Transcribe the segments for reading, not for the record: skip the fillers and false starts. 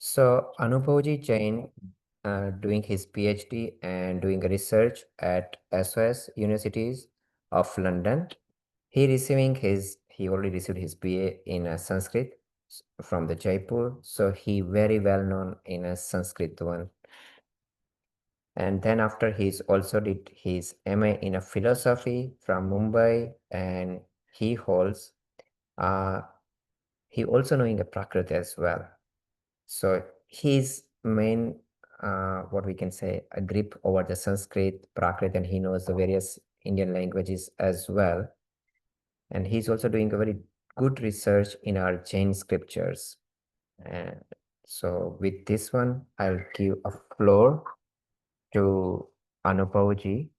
So Anubhavji Jain doing his PhD and doing research at SOS Universities of London. He already received his BA in Sanskrit from the Jaipur, so he very well known in a Sanskrit one. And then after he's also did his MA in a philosophy from Mumbai, and he holds uh, he also knowing a Prakrit as well. So his main, what we can say, a grip over the Sanskrit, Prakrit, and he knows the various Indian languages as well. And he's also doing a very good research in our Jain scriptures. And so with this one, I'll give a floor to Anubhavji.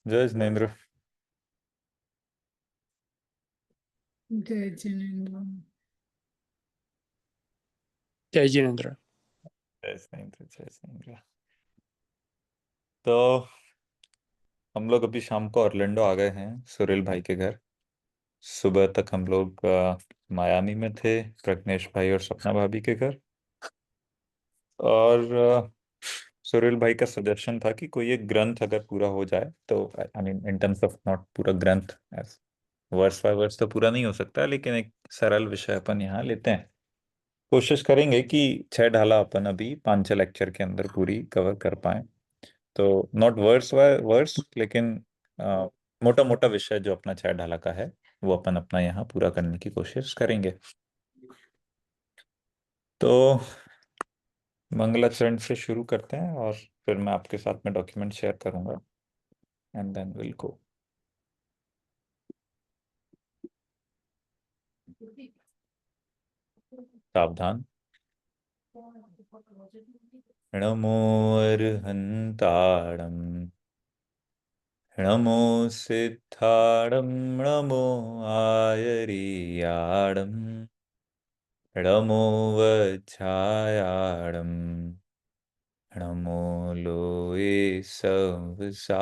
जय जिनेन्द्र। जय जिनेन्द्र। जय जिनेन्द्र। जय जिनेन्द्र। जय जिनेन्द्र। तो हम लोग अभी शाम को ऑरलैंडो आ गए हैं सुरेल भाई के घर। सुबह तक हम लोग मायामी में थे, प्रज्ञेश भाई और सपना भाभी के घर। और सुरेल भाई का सजेशन था कि कोई एक ग्रंथ अगर पूरा हो जाए तो I mean in terms of not पूरा ग्रंथ, वर्स बाय वर्स तो पूरा नहीं हो सकता, लेकिन एक सरल विषय अपन यहाँ लेते हैं। कोशिश करेंगे कि 6 ढाला अपन अभी 5-6 लेक्चर के अंदर पूरी कवर कर पाए। तो नॉट वर्स बाय वर्स, लेकिन मोटा मोटा विषय जो अपना 6 ढाला का है वो अपन अपना यहाँ पूरा करने की कोशिश करेंगे। तो मंगलाचरण से शुरू करते हैं और फिर मैं आपके साथ में डॉक्यूमेंट शेयर करूंगा एंड देन विल गो। सावधान। नमो अर्हन्ताणं नमो सिद्धाणं नमो आयर्याणं नमो वज्रायाणं नमो लोये सवसाहूणम्।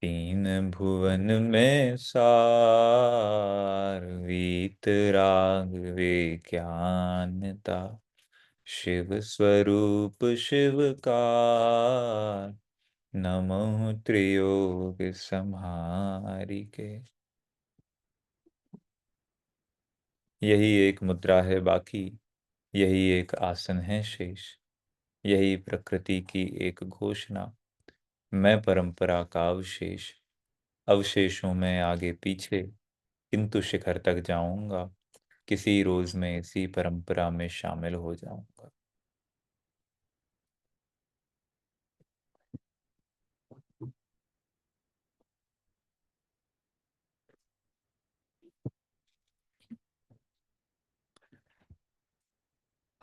तीन भुवन में सार वीतराग विज्ञानता, शिव स्वरूप शिव का नमो त्रियोग संहारी के। यही एक मुद्रा है बाकी, यही एक आसन है शेष, यही प्रकृति की एक घोषणा, मैं परंपरा का अवशेष। अवशेषों में आगे पीछे किंतु शिखर तक जाऊंगा, किसी रोज में इसी परंपरा में शामिल हो जाऊंगा।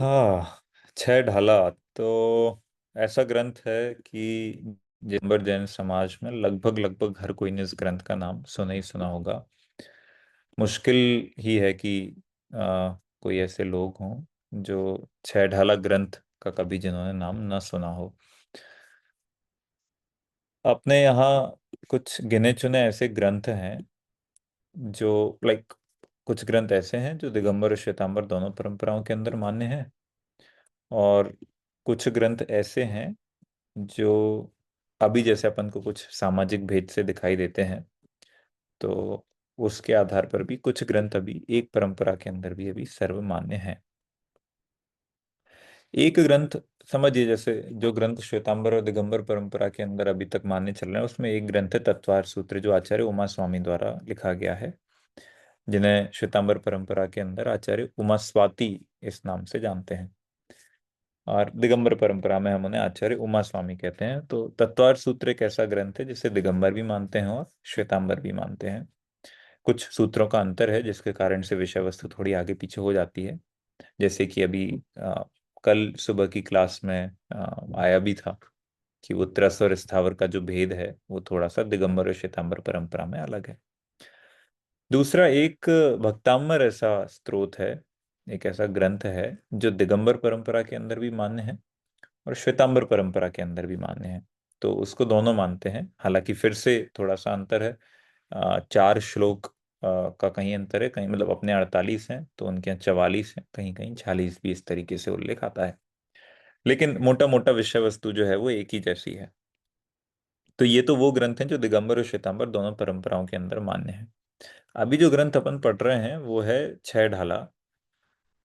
हाँ, 6 ढाला तो ऐसा ग्रंथ है कि जिनवर जैन समाज में लगभग लगभग हर कोई ने इस ग्रंथ का नाम सुना ही सुना होगा। मुश्किल ही है कि कोई ऐसे लोग हों जो 6 ढाला ग्रंथ का कभी जिन्होंने नाम न सुना हो। अपने यहाँ कुछ गिने चुने ऐसे ग्रंथ हैं जो लाइक कुछ ग्रंथ ऐसे हैं जो दिगंबर और श्वेतांबर दोनों परंपराओं के अंदर मान्य हैं, और कुछ ग्रंथ ऐसे हैं जो अभी जैसे अपन को कुछ सामाजिक भेद से दिखाई देते हैं। तो उसके आधार पर भी कुछ ग्रंथ अभी एक परंपरा के अंदर भी अभी सर्वमान्य हैं। एक ग्रंथ समझिए, जैसे जो ग्रंथ श्वेतांबर और दिगंबर परंपरा के अंदर अभी तक मान्य चल रहे हैं, उसमें एक ग्रंथ है तत्वार सूत्र, जो आचार्य उमा स्वामी द्वारा लिखा गया है, जिन्हें श्वेतांबर परंपरा के अंदर आचार्य उमा स्वाति इस नाम से जानते हैं, और दिगंबर परंपरा में हम उन्हें आचार्य उमा स्वामी कहते हैं। तो तत्वार सूत्र एक ऐसा ग्रंथ है जिसे दिगंबर भी मानते हैं और श्वेतांबर भी मानते हैं। कुछ सूत्रों का अंतर है जिसके कारण से विषय वस्तु थोड़ी आगे पीछे हो जाती है, जैसे कि अभी कल सुबह की क्लास में आया भी था कि वो त्रस और स्थावर का जो भेद है वो थोड़ा सा दिगंबर और श्वेतांबर परंपरा में अलग है। दूसरा, एक भक्तामर ऐसा स्रोत है, एक ऐसा ग्रंथ है जो दिगंबर परंपरा के अंदर भी मान्य है और श्वेतांबर परंपरा के अंदर भी मान्य है, तो उसको दोनों मानते हैं। हालांकि फिर से थोड़ा सा अंतर है, 4 श्लोक का कहीं अंतर है, कहीं मतलब अपने 48 हैं तो उनके यहाँ 44 हैं, कहीं कहीं 46 भी इस तरीके से उल्लेख आता है, लेकिन मोटा मोटा विषय वस्तु जो है वो एक ही जैसी है। तो ये तो वो ग्रंथ हैं जो दिगंबर और श्वेतांबर दोनों परंपराओं के अंदर मान्य हैं। अभी जो ग्रंथ अपन पढ़ रहे हैं वो है छह ढाला,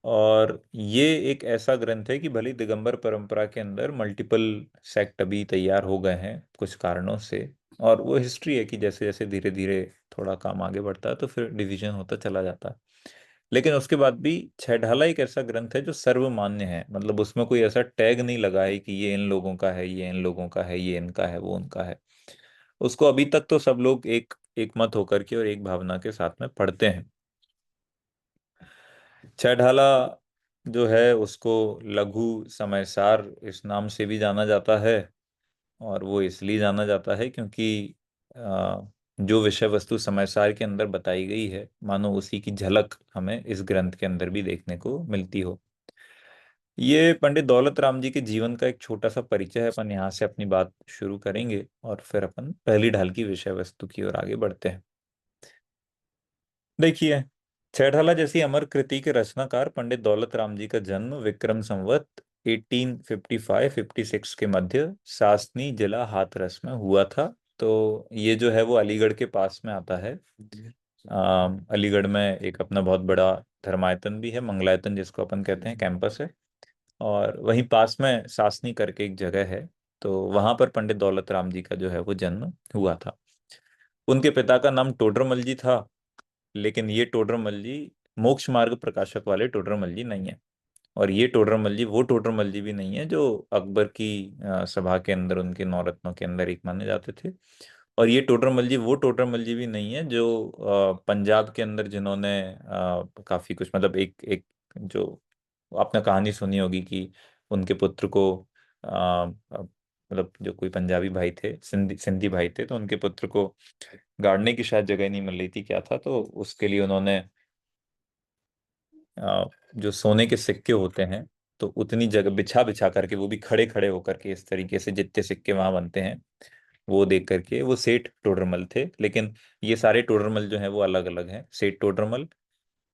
और ये एक ऐसा ग्रंथ है कि भले दिगंबर परंपरा के अंदर मल्टीपल सेक्ट अभी तैयार हो गए हैं कुछ कारणों से, और वो हिस्ट्री है कि जैसे जैसे धीरे धीरे थोड़ा काम आगे बढ़ता है तो फिर डिवीजन होता चला जाता है, लेकिन उसके बाद भी छह ढाला एक ऐसा ग्रंथ है जो सर्वमान्य है, मतलब उसमें कोई ऐसा टैग नहीं लगा है कि ये इन लोगों का है, ये इन लोगों का है, ये इनका है, वो उनका है। उसको अभी तक तो सब लोग एक एक मत होकर के और एक भावना के साथ में पढ़ते हैं। छह ढाला जो है उसको लघु समयसार इस नाम से भी जाना जाता है, और वो इसलिए जाना जाता है क्योंकि अ, जो विषय वस्तु समयसार के अंदर बताई गई है मानो उसी की झलक हमें इस ग्रंथ के अंदर भी देखने को मिलती हो। ये पंडित दौलत राम जी के जीवन का एक छोटा सा परिचय है, अपन यहाँ से अपनी बात शुरू करेंगे और फिर अपन पहली ढाल की विषय वस्तु की ओर आगे बढ़ते हैं। देखिए, छेड़ाला जैसी अमर कृति के रचनाकार पंडित दौलत राम जी का जन्म विक्रम संवत 1855-56 के मध्य सासनी जिला हाथरस में हुआ था। तो ये जो है वो अलीगढ़ के पास में आता है। अलीगढ़ में एक अपना बहुत बड़ा धर्मायतन भी है, मंगलायतन जिसको अपन कहते हैं, कैंपस है, और वहीं पास में सासनी करके एक जगह है, तो वहां पर पंडित दौलत राम जी का जो है वो जन्म हुआ था। उनके पिता का नाम टोडरमल जी था, लेकिन ये टोडरमल जी मोक्ष मार्ग प्रकाशक वाले टोडरमल जी नहीं है, और ये टोडरमल जी वो टोडरमल जी भी नहीं है जो अकबर की सभा के अंदर उनके नौरत्नों के अंदर एक माने जाते थे, और ये टोडरमल जी वो टोडरमल जी भी नहीं है जो पंजाब के अंदर जिन्होंने काफी कुछ, मतलब एक एक जो आपने कहानी सुनी होगी कि उनके पुत्र को मतलब जो कोई पंजाबी भाई थे, सिंधी सिंधी भाई थे, तो उनके पुत्र को गाड़ने की शायद जगह नहीं मिल रही थी, क्या था, तो उसके लिए उन्होंने जो सोने के सिक्के होते हैं तो उतनी जगह बिछा बिछा करके, वो भी खड़े खड़े होकर के, इस तरीके से जितने सिक्के वहां बनते हैं वो देख करके, वो सेठ टोडरमल थे। लेकिन ये सारे टोडरमल जो हैं वो अलग अलग हैं, सेठ टोडरमल,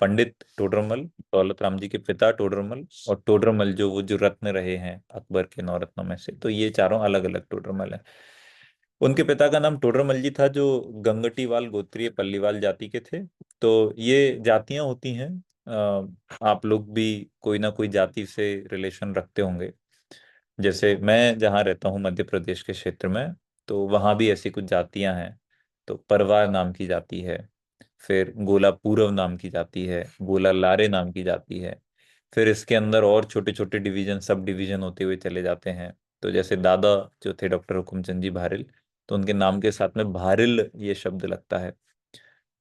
पंडित टोडरमल, दौलत राम जी के पिता टोडरमल, और टोडरमल जो वो जो रत्न रहे हैं अकबर के नौ रत्नों में से, तो ये चारों अलग अलग टोडरमल हैं। उनके पिता का नाम टोडरमल जी था, जो गंगटीवाल गोत्रीय पल्लीवाल जाति के थे। तो ये जातियां होती हैं, आप लोग भी कोई ना कोई जाति से रिलेशन रखते होंगे। जैसे मैं जहाँ रहता हूँ मध्य प्रदेश के क्षेत्र में, तो वहाँ भी ऐसी कुछ जातियां हैं। तो परवार नाम की जाति है, फिर गोला पूरव नाम की जाति है, गोला लारे नाम की जाति है, फिर इसके अंदर और छोटे छोटे डिवीजन, सब डिवीजन होते हुए चले जाते हैं। तो जैसे दादा जो थे डॉक्टर हुकुमचंद जी भारिल, तो उनके नाम के साथ में भारिल ये शब्द लगता है,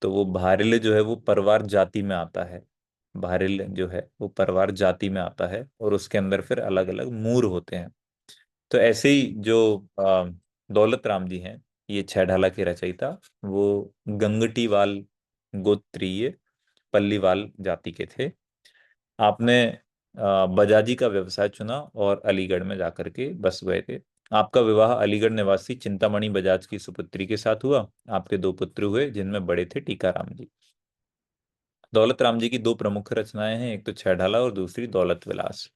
तो वो भारिल जो है वो परवार जाति में आता है। भारिल जो है वो परवार जाति में आता है, और उसके अंदर फिर अलग अलग मूर होते हैं। तो ऐसे ही जो दौलत राम जी हैं, ये छह ढाला के रचयिता, वो गंगटीवाल गोत्रीय पल्लीवाल जाति के थे। आपने बजाजी का व्यवसाय चुना और अलीगढ़ में जाकर के बस गए थे। आपका विवाह अलीगढ़ निवासी चिंतामणि बजाज की सुपुत्री के साथ हुआ। आपके 2 पुत्र हुए, जिनमें बड़े थे टीकाराम जी। दौलत राम जी की 2 प्रमुख रचनाएं हैं, एक तो छह ढाला और दूसरी दौलत विलास।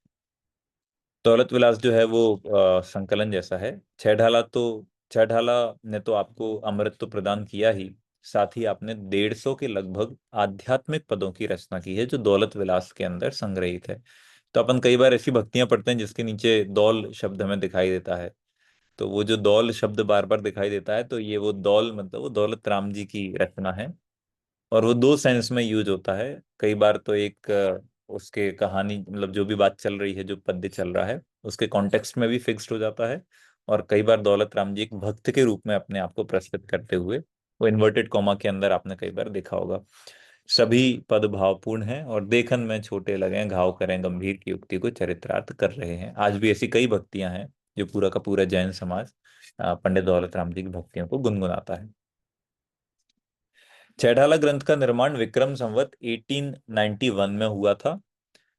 दौलत विलास जो है वो संकलन जैसा है। छह ढाला ने तो आपको अमृत तो प्रदान किया ही, साथ ही आपने 150 के लगभग आध्यात्मिक पदों की रचना की है जो दौलत विलास के अंदर संग्रहित है। तो अपन कई बार ऐसी भक्तियां पढ़ते हैं जिसके नीचे दौल शब्द हमें दिखाई देता है, तो वो जो दौल शब्द बार बार दिखाई देता है, तो ये वो दौल मतलब वो दौलत राम जी की रचना है। और वो दो सेंस में यूज होता है। कई बार तो एक उसके कहानी मतलब जो भी बात चल रही है, जो पद्य चल रहा है उसके कॉन्टेक्स्ट में भी फिक्स्ड हो जाता है। और कई बार दौलत राम जी एक भक्त के रूप में अपने आप को प्रस्तुत करते हुए वो इन्वर्टेड कॉमा के अंदर आपने कई बार देखा होगा। सभी पद भावपूर्ण हैं और देखन में छोटे लगें घाव करें गंभीर की युक्ति को चरितार्थ कर रहे हैं। आज भी ऐसी कई भक्तियां हैं जो पूरा का पूरा जैन समाज पंडित दौलत राम जी की भक्तियों को गुनगुनाता है। छैठाला ग्रंथ का निर्माण विक्रम संवत 1891 में हुआ था।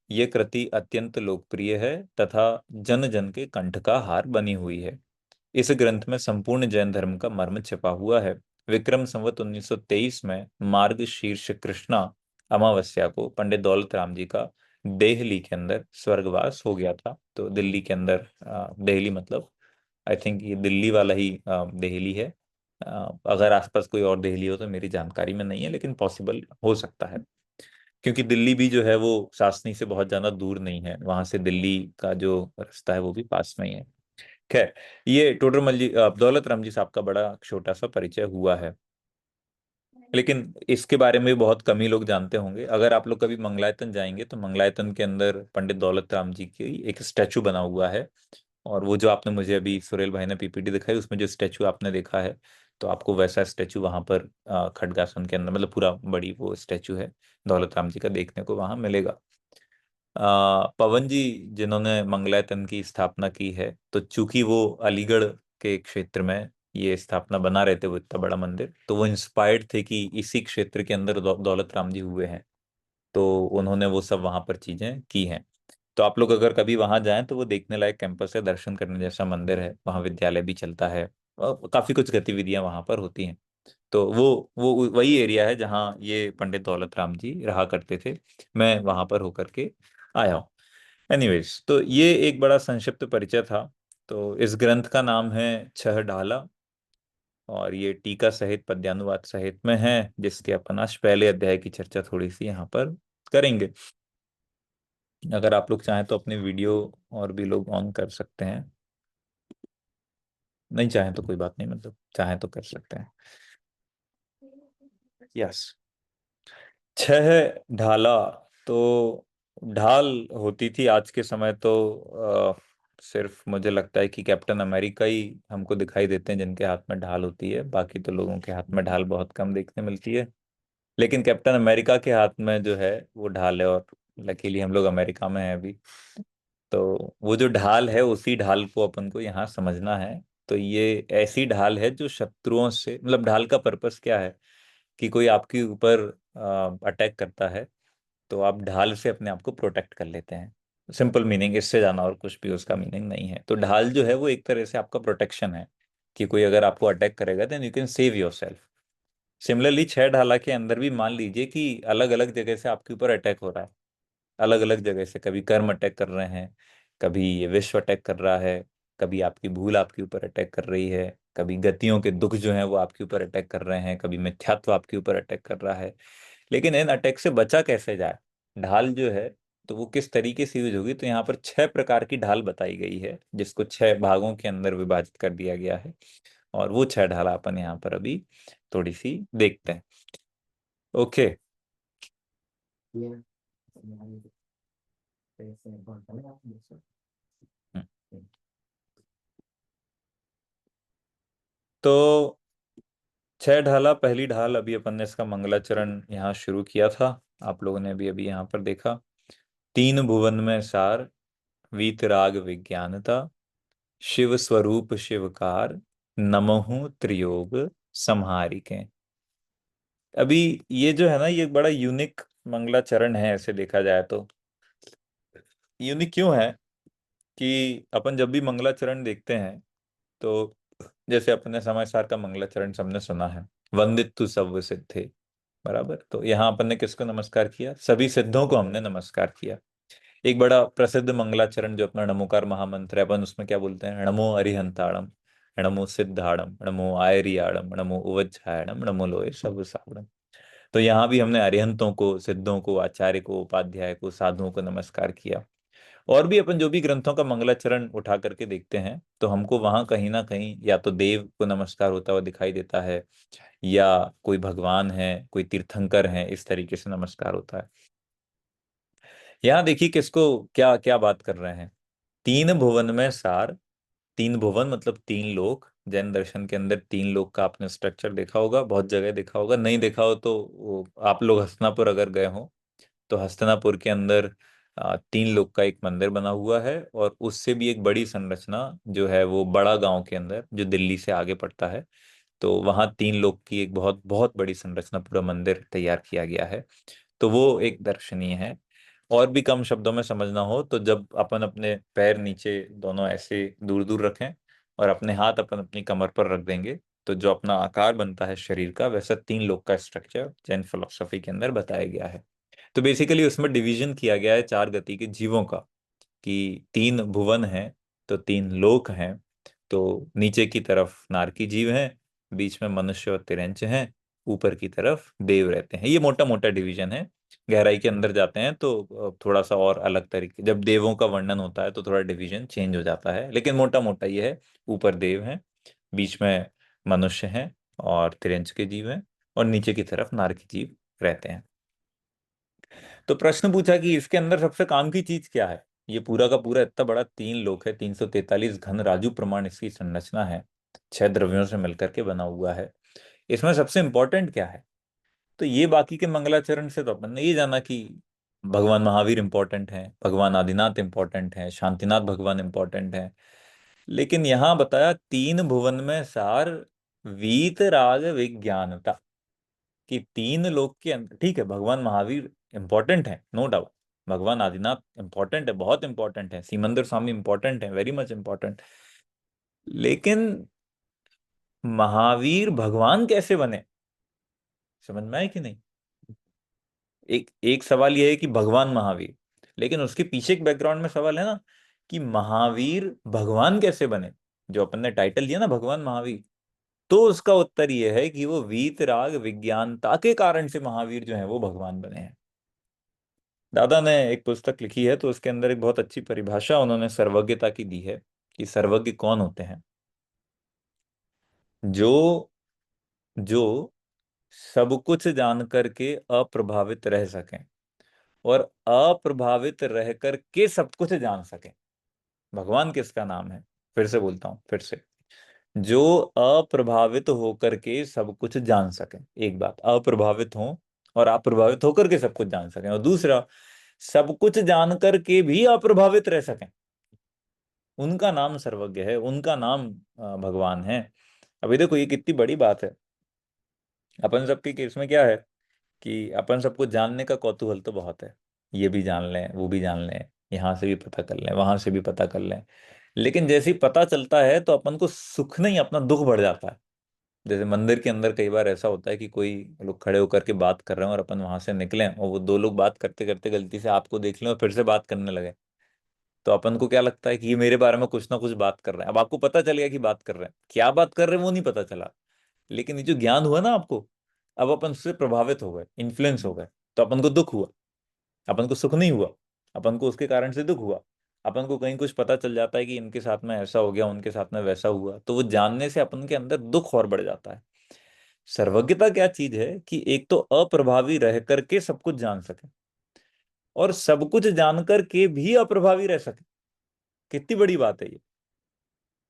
यह कृति अत्यंत लोकप्रिय है तथा जन जन के कंठ का हार बनी हुई है। इस ग्रंथ में संपूर्ण जैन धर्म का मर्म छिपा हुआ है। विक्रम संवत 1923 में मार्ग शीर्ष कृष्णा अमावस्या को पंडित दौलत राम जी का देहली के अंदर स्वर्गवास हो गया था। तो दिल्ली के अंदर देहली मतलब आई थिंक ये दिल्ली वाला ही देहली है। अगर आसपास कोई और देहली हो तो मेरी जानकारी में नहीं है, लेकिन पॉसिबल हो सकता है, क्योंकि दिल्ली भी जो है वो सासनी से बहुत ज्यादा दूर नहीं है, वहां से दिल्ली का जो रास्ता है वो भी पास में ही है। खैर, ये टोडरमल जी दौलत राम जी साहब का बड़ा छोटा सा परिचय हुआ है, लेकिन इसके बारे में भी बहुत कम ही लोग जानते होंगे। अगर आप लोग कभी मंगलायतन जाएंगे तो मंगलायतन के अंदर पंडित दौलत राम जी की एक स्टैचू बना हुआ है। और वो जो आपने मुझे अभी सुरेल भाई ने पीपीटी दिखाई उसमें जो स्टैचू आपने देखा है, तो आपको वैसा स्टैचू वहां पर खडगासन के अंदर मतलब पूरा बड़ी वो स्टैचू है दौलत राम जी का देखने को वहां मिलेगा। पवन जी जिन्होंने मंगलायतन की स्थापना की है, तो चूंकि वो अलीगढ़ के क्षेत्र में ये स्थापना बना रहे थे वो इतना बड़ा मंदिर, तो वो इंस्पायर्ड थे कि इसी क्षेत्र के अंदर दौलत राम जी हुए हैं, तो उन्होंने वो सब वहां पर चीजें की हैं। तो आप लोग अगर कभी वहां जाएं तो वो देखने लायक कैंपस है, दर्शन करने जैसा मंदिर है, वहाँ विद्यालय भी चलता है और काफी कुछ गतिविधियां वहां पर होती हैं। तो वो वही एरिया है जहाँ ये पंडित दौलत राम जी रहा करते थे। मैं वहां पर होकर के आया हूँ। एनीवेज, तो ये एक बड़ा संक्षिप्त परिचय था। तो इस ग्रंथ का नाम है छह ढाला और ये टीका सहित पद्यानुवाद सहित में है, जिसके अपन आज पहले अध्याय की चर्चा थोड़ी सी यहाँ पर करेंगे। अगर आप लोग चाहें तो अपनी वीडियो और भी लोग ऑन कर सकते हैं, नहीं चाहें तो कोई बात नहीं, मतलब चाहें तो कर सकते हैं। यस, छह ढाला। तो ढाल होती थी आज के समय तो सिर्फ मुझे लगता है कि कैप्टन अमेरिका ही हमको दिखाई देते हैं जिनके हाथ में ढाल होती है, बाकी तो लोगों के हाथ में ढाल बहुत कम देखने मिलती है। लेकिन कैप्टन अमेरिका के हाथ में जो है वो ढाल है, और लकीली हम लोग अमेरिका में हैं अभी। तो वो जो ढाल है उसी ढाल को अपन को यहाँ समझना है। तो ये ऐसी ढाल है जो शत्रुओं से मतलब ढाल का पर्पस क्या है कि कोई आपके ऊपर अटैक करता है तो आप ढाल से अपने आप को प्रोटेक्ट कर लेते हैं। सिंपल मीनिंग, इससे जाना और कुछ भी उसका मीनिंग नहीं है। तो ढाल जो है वो एक तरह से आपका प्रोटेक्शन है कि कोई अगर आपको अटैक करेगा then you can save your self. Similarly छह ढाला के अंदर भी मान लीजिए कि अलग अलग जगह से आपके ऊपर अटैक हो रहा है, अलग अलग जगह से, कभी कर्म अटैक कर रहे हैं, कभी ये विश्व अटैक कर रहा है, कभी आपकी भूल आपके ऊपर अटैक कर रही है, कभी गतियों के दुख जो हैं वो आपके ऊपर अटैक कर रहे हैं, कभी मिथ्यात्व आपके ऊपर अटैक कर रहा है। लेकिन इन अटैक से बचा कैसे जाए, ढाल जो है तो वो किस तरीके से यूज होगी। तो यहाँ पर छह प्रकार की ढाल बताई गई है जिसको छह भागों के अंदर विभाजित कर दिया गया है, और वो छह ढाला अपन यहाँ पर अभी थोड़ी सी देखते हैं। ओके। तो छह ढाला, पहली ढाल अभी अपन ने इसका मंगलाचरण यहाँ शुरू किया था, आप लोगों ने अभी अभी यहाँ पर देखा। तीन भुवन में सार, वीतराग विज्ञानता, शिव स्वरूप शिवकार, नमहु त्रियोग संहारिके। अभी ये जो है ना ये बड़ा यूनिक मंगलाचरण है ऐसे देखा जाए तो। यूनिक क्यों है कि अपन जब भी मंगलाचरण देखते हैं तो जैसे अपने समय सार का मंगलाचरण सबने सुना है, वंदित सब सिद्धे, बराबर। तो यहाँ अपन ने किसको नमस्कार किया, सभी सिद्धों को हमने नमस्कार किया। एक बड़ा प्रसिद्ध मंगलाचरण जो अपना नमोकार महामंत्र है, अपन उसमें क्या बोलते हैं, नमो अरिहंताणम, नमो सिद्धाणम, नमो आयरियाणम, नमो उवज्झायणम, नमो लोए सब सावणम। तो यहाँ भी हमने अरिहंतों को, सिद्धों को, आचार्य को, उपाध्याय को, साधुओं को नमस्कार किया। और भी अपन जो भी ग्रंथों का मंगलाचरण उठा करके देखते हैं तो हमको वहां कहीं ना कहीं या तो देव को नमस्कार होता हुआ दिखाई देता है, या कोई भगवान है, कोई तीर्थंकर है, इस तरीके से नमस्कार होता है। यहाँ देखिए किसको क्या क्या बात कर रहे हैं। तीन भुवन में सार, तीन भुवन मतलब तीन लोक। जैन दर्शन के अंदर तीन लोक का आपने स्ट्रक्चर देखा होगा, बहुत जगह देखा होगा, नहीं देखा हो तो आप लोग हस्तिनापुर अगर गए हो तो हस्तिनापुर के अंदर तीन लोक का एक मंदिर बना हुआ है, और उससे भी एक बड़ी संरचना जो है वो बड़ा गांव के अंदर जो दिल्ली से आगे पड़ता है, तो वहाँ तीन लोक की एक बहुत बहुत बड़ी संरचना, पूरा मंदिर तैयार किया गया है। तो वो एक दर्शनीय है। और भी कम शब्दों में समझना हो तो जब अपन अपने पैर नीचे दोनों ऐसे दूर दूर रखें और अपने हाथ अपन अपनी कमर पर रख देंगे, तो जो अपना आकार बनता है शरीर का, वैसा तीन लोक का स्ट्रक्चर जैन फिलोसफी के अंदर बताया गया है। तो बेसिकली उसमें डिवीजन किया गया है चार गति के जीवों का, कि तीन भुवन हैं तो तीन लोक हैं। तो नीचे की तरफ नारकी जीव हैं, बीच में मनुष्य और तिरंच हैं, ऊपर की तरफ देव रहते हैं। ये मोटा मोटा डिवीजन है। गहराई के अंदर जाते हैं तो थोड़ा सा और अलग तरीके, जब देवों का वर्णन होता है तो थोड़ा डिवीजन चेंज हो जाता है, लेकिन मोटा मोटा ये है, ऊपर देव हैं, बीच में मनुष्य हैं और तिरंच के जीव हैं, और नीचे की तरफ नारकी जीव रहते हैं। तो प्रश्न पूछा कि इसके अंदर सबसे काम की चीज क्या है। ये पूरा का पूरा इतना बड़ा तीन लोक है, 343 घन राजू प्रमाण इसकी संरचना है, छह द्रव्यों से मिलकर के बना हुआ है। इसमें सबसे इंपॉर्टेंट क्या है। तो ये बाकी के मंगलाचरण से तो अपन ने ये जाना कि भगवान महावीर इंपॉर्टेंट हैं, भगवान आदिनाथ इंपॉर्टेंट हैं, शांतिनाथ भगवान इंपॉर्टेंट हैं। लेकिन यहां बताया तीन भुवन में सार, वीत राग विज्ञानता, कि तीन लोक के अंदर, ठीक है भगवान महावीर इंपॉर्टेंट है, नो डाउट, भगवान आदिनाथ इंपॉर्टेंट है, बहुत इंपॉर्टेंट है, सीमंदर स्वामी इंपॉर्टेंट है, वेरी मच इंपॉर्टेंट, लेकिन महावीर भगवान कैसे बने, समझ में आए कि नहीं। एक एक सवाल यह है कि भगवान महावीर, लेकिन उसके पीछे एक बैकग्राउंड में सवाल है ना कि महावीर भगवान कैसे बने। जो अपन ने टाइटल दिया ना भगवान महावीर, तो उसका उत्तर यह है कि वो वीतराग विज्ञानता के कारण से महावीर जो है वो भगवान बने हैं। दादा ने एक पुस्तक लिखी है तो उसके अंदर एक बहुत अच्छी परिभाषा उन्होंने सर्वज्ञता की दी है, कि सर्वज्ञ कौन होते हैं। जो जो सब कुछ जान करके अप्रभावित रह सकें, और अप्रभावित रह करके सब कुछ जान सकें। भगवान किसका नाम है, फिर से बोलता हूं, फिर से, जो अप्रभावित होकर के सब कुछ जान सकें। एक बात, अप्रभावित हो और अप्रभावित होकर के सब कुछ जान सकें, और दूसरा सब कुछ जान करके भी अप्रभावित रह सकें, उनका नाम सर्वज्ञ है, उनका नाम भगवान है। अभी देखो ये कितनी बड़ी बात है। अपन सबके केस में क्या है कि अपन सबको जानने का कौतूहल तो बहुत है, ये भी जान लें, वो भी जान लें, यहाँ से भी पता कर लें, वहां से भी पता कर लें, लेकिन जैसे ही पता चलता है तो अपन को सुख नहीं, अपना दुख बढ़ जाता है। जैसे मंदिर के अंदर कई बार ऐसा होता है कि कोई लोग खड़े होकर के बात कर रहे हैं और अपन वहां से निकले और वो दो लोग बात करते करते गलती से आपको देख लें और फिर से बात करने लगे, तो अपन को क्या लगता है कि ये मेरे बारे में कुछ ना कुछ बात कर रहे हैं। अब आपको पता चल गया कि बात कर रहे हैं, क्या बात कर रहे हैं वो नहीं पता चला, लेकिन ये जो ज्ञान हुआ ना आपको, अब अपन उससे प्रभावित हो गए, इन्फ्लुएंस हो गए, तो अपन को दुख हुआ, अपन को सुख नहीं हुआ, अपन को उसके कारण से दुख हुआ। अपन को कहीं कुछ पता चल जाता है कि इनके साथ में ऐसा हो गया, उनके साथ में वैसा हुआ, तो वो जानने से अपन के अंदर दुख और बढ़ जाता है। सर्वज्ञता क्या चीज है कि एक तो अप्रभावी रह करके सब कुछ जान सके, और सब कुछ जान करके भी अप्रभावी रह सके। कितनी बड़ी बात है ये।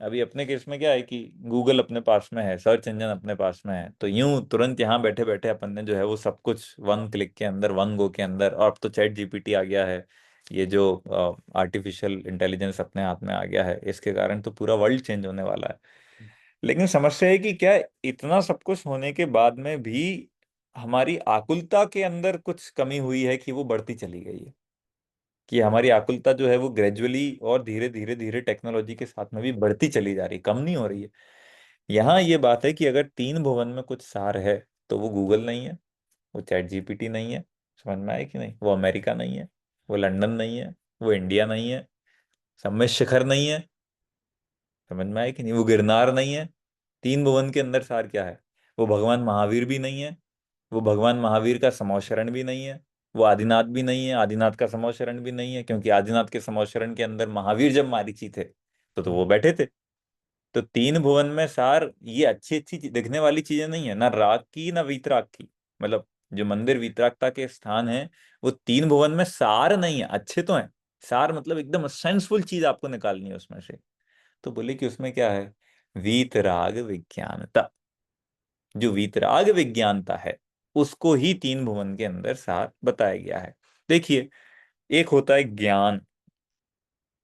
अभी अपने केस में क्या है कि गूगल अपने पास में है, सर्च इंजन अपने पास में है, तो यूं तुरंत यहाँ बैठे बैठे अपन ने जो है वो सब कुछ वन क्लिक के अंदर, वन गो के अंदर, और अब तो चैट जीपीटी आ गया है, ये जो आर्टिफिशियल इंटेलिजेंस अपने हाथ में आ गया है, इसके कारण तो पूरा वर्ल्ड चेंज होने वाला है। लेकिन समस्या है कि क्या इतना सब कुछ होने के बाद में भी हमारी आकुलता के अंदर कुछ कमी हुई है कि वो बढ़ती चली गई है, कि हमारी आकुलता जो है वो ग्रेजुअली और धीरे धीरे धीरे टेक्नोलॉजी के साथ में भी बढ़ती चली जा रही, कम नहीं हो रही है। यहाँ ये बात है कि अगर तीन भुवन में कुछ सार है तो वो गूगल नहीं है, वो चैट जीपीटी नहीं है, समझ में आए कि नहीं, वो अमेरिका नहीं है, वो लंदन नहीं है, वो इंडिया नहीं है, सब में शिखर नहीं है, समझ में आया कि नहीं? वो गिरनार नहीं है, तीन भुवन के अंदर सार क्या है? वो भगवान महावीर भी नहीं है, वो भगवान महावीर का समौशरण भी नहीं है, वो आदिनाथ भी नहीं है, आदिनाथ का समौशरण भी नहीं है, क्योंकि आदिनाथ के समौशरण के अंदर महावीर जब मारीची थे तो वो बैठे थे। तो तीन भुवन में सार ये अच्छी अच्छी दिखने वाली चीजें नहीं है, ना राग की ना वीतराग की। मतलब जो मंदिर वीतरागता के स्थान है वो तीन भुवन में सार नहीं है, अच्छे तो हैं। सार मतलब एकदम सेंसफुल चीज आपको निकालनी है उसमें से। तो बोले कि उसमें क्या है? वीतराग विज्ञानता। जो वीतराग विज्ञानता है उसको ही तीन भुवन के अंदर सार बताया गया है। देखिए, एक होता है ज्ञान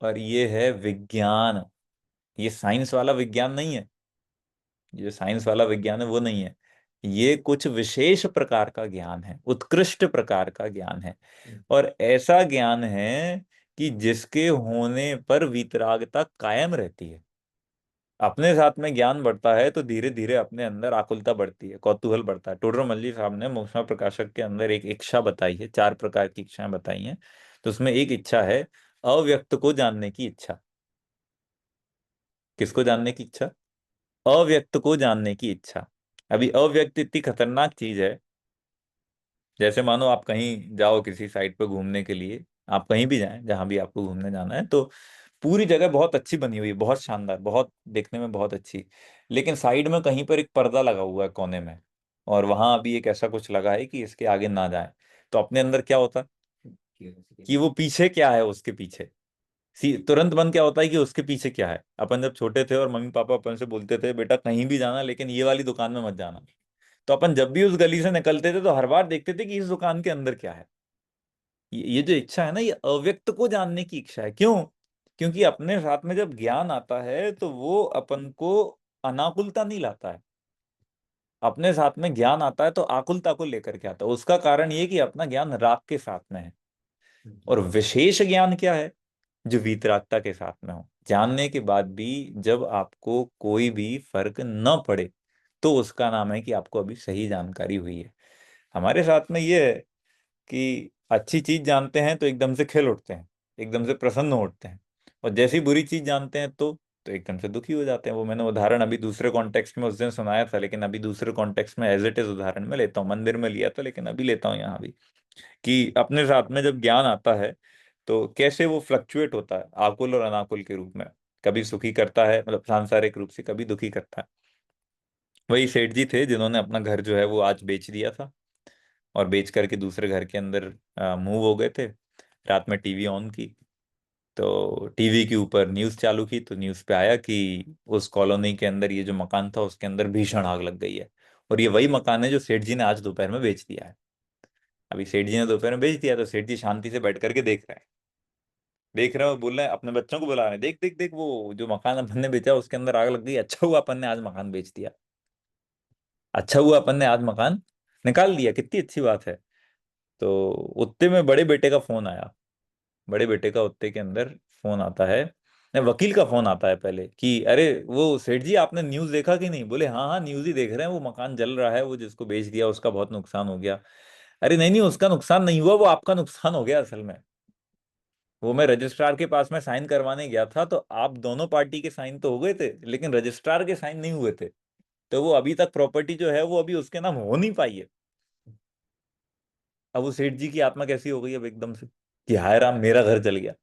और ये है विज्ञान। ये साइंस वाला विज्ञान नहीं है, ये साइंस वाला विज्ञान है वो नहीं है। ये कुछ विशेष प्रकार का ज्ञान है, उत्कृष्ट प्रकार का ज्ञान है। और ऐसा ज्ञान है कि जिसके होने पर वीतरागता कायम रहती है। अपने साथ में ज्ञान बढ़ता है तो धीरे धीरे अपने अंदर आकुलता बढ़ती है, कौतूहल बढ़ता है। टोडरमल साहब ने मूषणा प्रकाशक के अंदर एक इच्छा बताई है, चार प्रकार की इच्छाएं बताई हैं। तो उसमें एक इच्छा है अव्यक्त को जानने की इच्छा। किसको जानने की इच्छा? अव्यक्त को जानने की इच्छा। अभी अव्यक्त इतनी खतरनाक चीज है। जैसे मानो आप कहीं जाओ किसी साइट पर घूमने के लिए, आप कहीं भी जाएं जहां भी आपको घूमने जाना है, तो पूरी जगह बहुत अच्छी बनी हुई है, बहुत शानदार, बहुत देखने में बहुत अच्छी। लेकिन साइड में कहीं पर एक पर्दा लगा हुआ है कोने में, और वहां अभी एक ऐसा कुछ लगा है कि इसके आगे ना जाए। तो अपने अंदर क्या होता कि वो पीछे क्या है, उसके पीछे तुरंत मन क्या होता है कि उसके पीछे क्या है। अपन जब छोटे थे और मम्मी पापा अपन से बोलते थे बेटा कहीं भी जाना लेकिन ये वाली दुकान में मत जाना, तो अपन जब भी उस गली से निकलते थे तो हर बार देखते थे कि इस दुकान के अंदर क्या है। ये जो इच्छा है ना, ये अव्यक्त को जानने की इच्छा है। क्यों? क्योंकि अपने साथ में जब ज्ञान आता है तो वो अपन को अनाकुलता नहीं लाता है। अपने साथ में ज्ञान आता है तो आकुलता को लेकर के आता है। उसका कारण ये कि अपना ज्ञान राग के साथ में है। और विशेष ज्ञान क्या है? जो वीतरागता के साथ में हो, जानने के बाद भी जब आपको कोई भी फर्क न पड़े, तो उसका नाम है कि आपको अभी सही जानकारी हुई है। हमारे साथ में ये है कि अच्छी चीज जानते हैं तो एकदम से खिल उठते हैं, एकदम से प्रसन्न उठते हैं। और जैसी बुरी चीज जानते हैं तो एकदम से दुखी हो जाते हैं। वो मैंने उदाहरण अभी दूसरे कॉन्टेक्स्ट में उस दिन सुनाया था, लेकिन अभी दूसरे कॉन्टेक्स्ट में एज इट इज उदाहरण में लेता हूँ। मंदिर में लिया था लेकिन अभी लेता हूँ यहाँ भी, कि अपने साथ में जब ज्ञान आता है तो कैसे वो फ्लक्चुएट होता है आकुल और अनाकुल के रूप में। कभी सुखी करता है, मतलब सांसारिक रूप से, कभी दुखी करता है। वही सेठ जी थे जिन्होंने अपना घर जो है वो आज बेच दिया था, और बेच करके दूसरे घर के अंदर मूव हो गए थे। रात में टीवी ऑन की तो टीवी के ऊपर न्यूज़ चालू की, तो न्यूज़ पे आया कि उस कॉलोनी के अंदर ये जो मकान था उसके अंदर भीषण आग लग गई है। और ये वही मकान है जो सेठ जी ने आज दोपहर में बेच दिया है। अभी सेठ जी ने दोपहर में बेच दिया तो सेठ जी शांति से बैठ करके देख रहे हैं, देख रहे हो, बोल रहे हैं, अपने बच्चों को बुला रहे हैं, देख देख देख वो जो मकान अपन ने बेचा उसके अंदर आग लग गई, अच्छा हुआ अपन ने आज मकान बेच दिया, अच्छा हुआ अपन ने आज मकान निकाल दिया, कितनी अच्छी बात है। तो उत्ते में बड़े बेटे का फोन आया। बड़े बेटे का उत्ते के अंदर फोन आता है, नहीं, वकील का फोन आता है पहले, कि अरे वो सेठ जी आपने न्यूज़ देखा कि नहीं? बोले हाँ हाँ न्यूज़ ही देख रहे हैं, वो मकान जल रहा है, वो जिसको बेच दिया उसका बहुत नुकसान हो गया। अरे नहीं नहीं, उसका नुकसान नहीं हुआ, वो आपका नुकसान हो गया असल में। वो मैं रजिस्ट्रार के पास में साइन करवाने गया था तो आप दोनों पार्टी के साइन तो हो गए थे लेकिन रजिस्ट्रार के साइन नहीं हुए थे, तो वो अभी तक प्रॉपर्टी जो है वो अभी उसके नाम हो नहीं पाई है। अब वो सेठ जी की आत्मा कैसी हो गई अब एकदम से, कि हाय राम मेरा घर जल गया।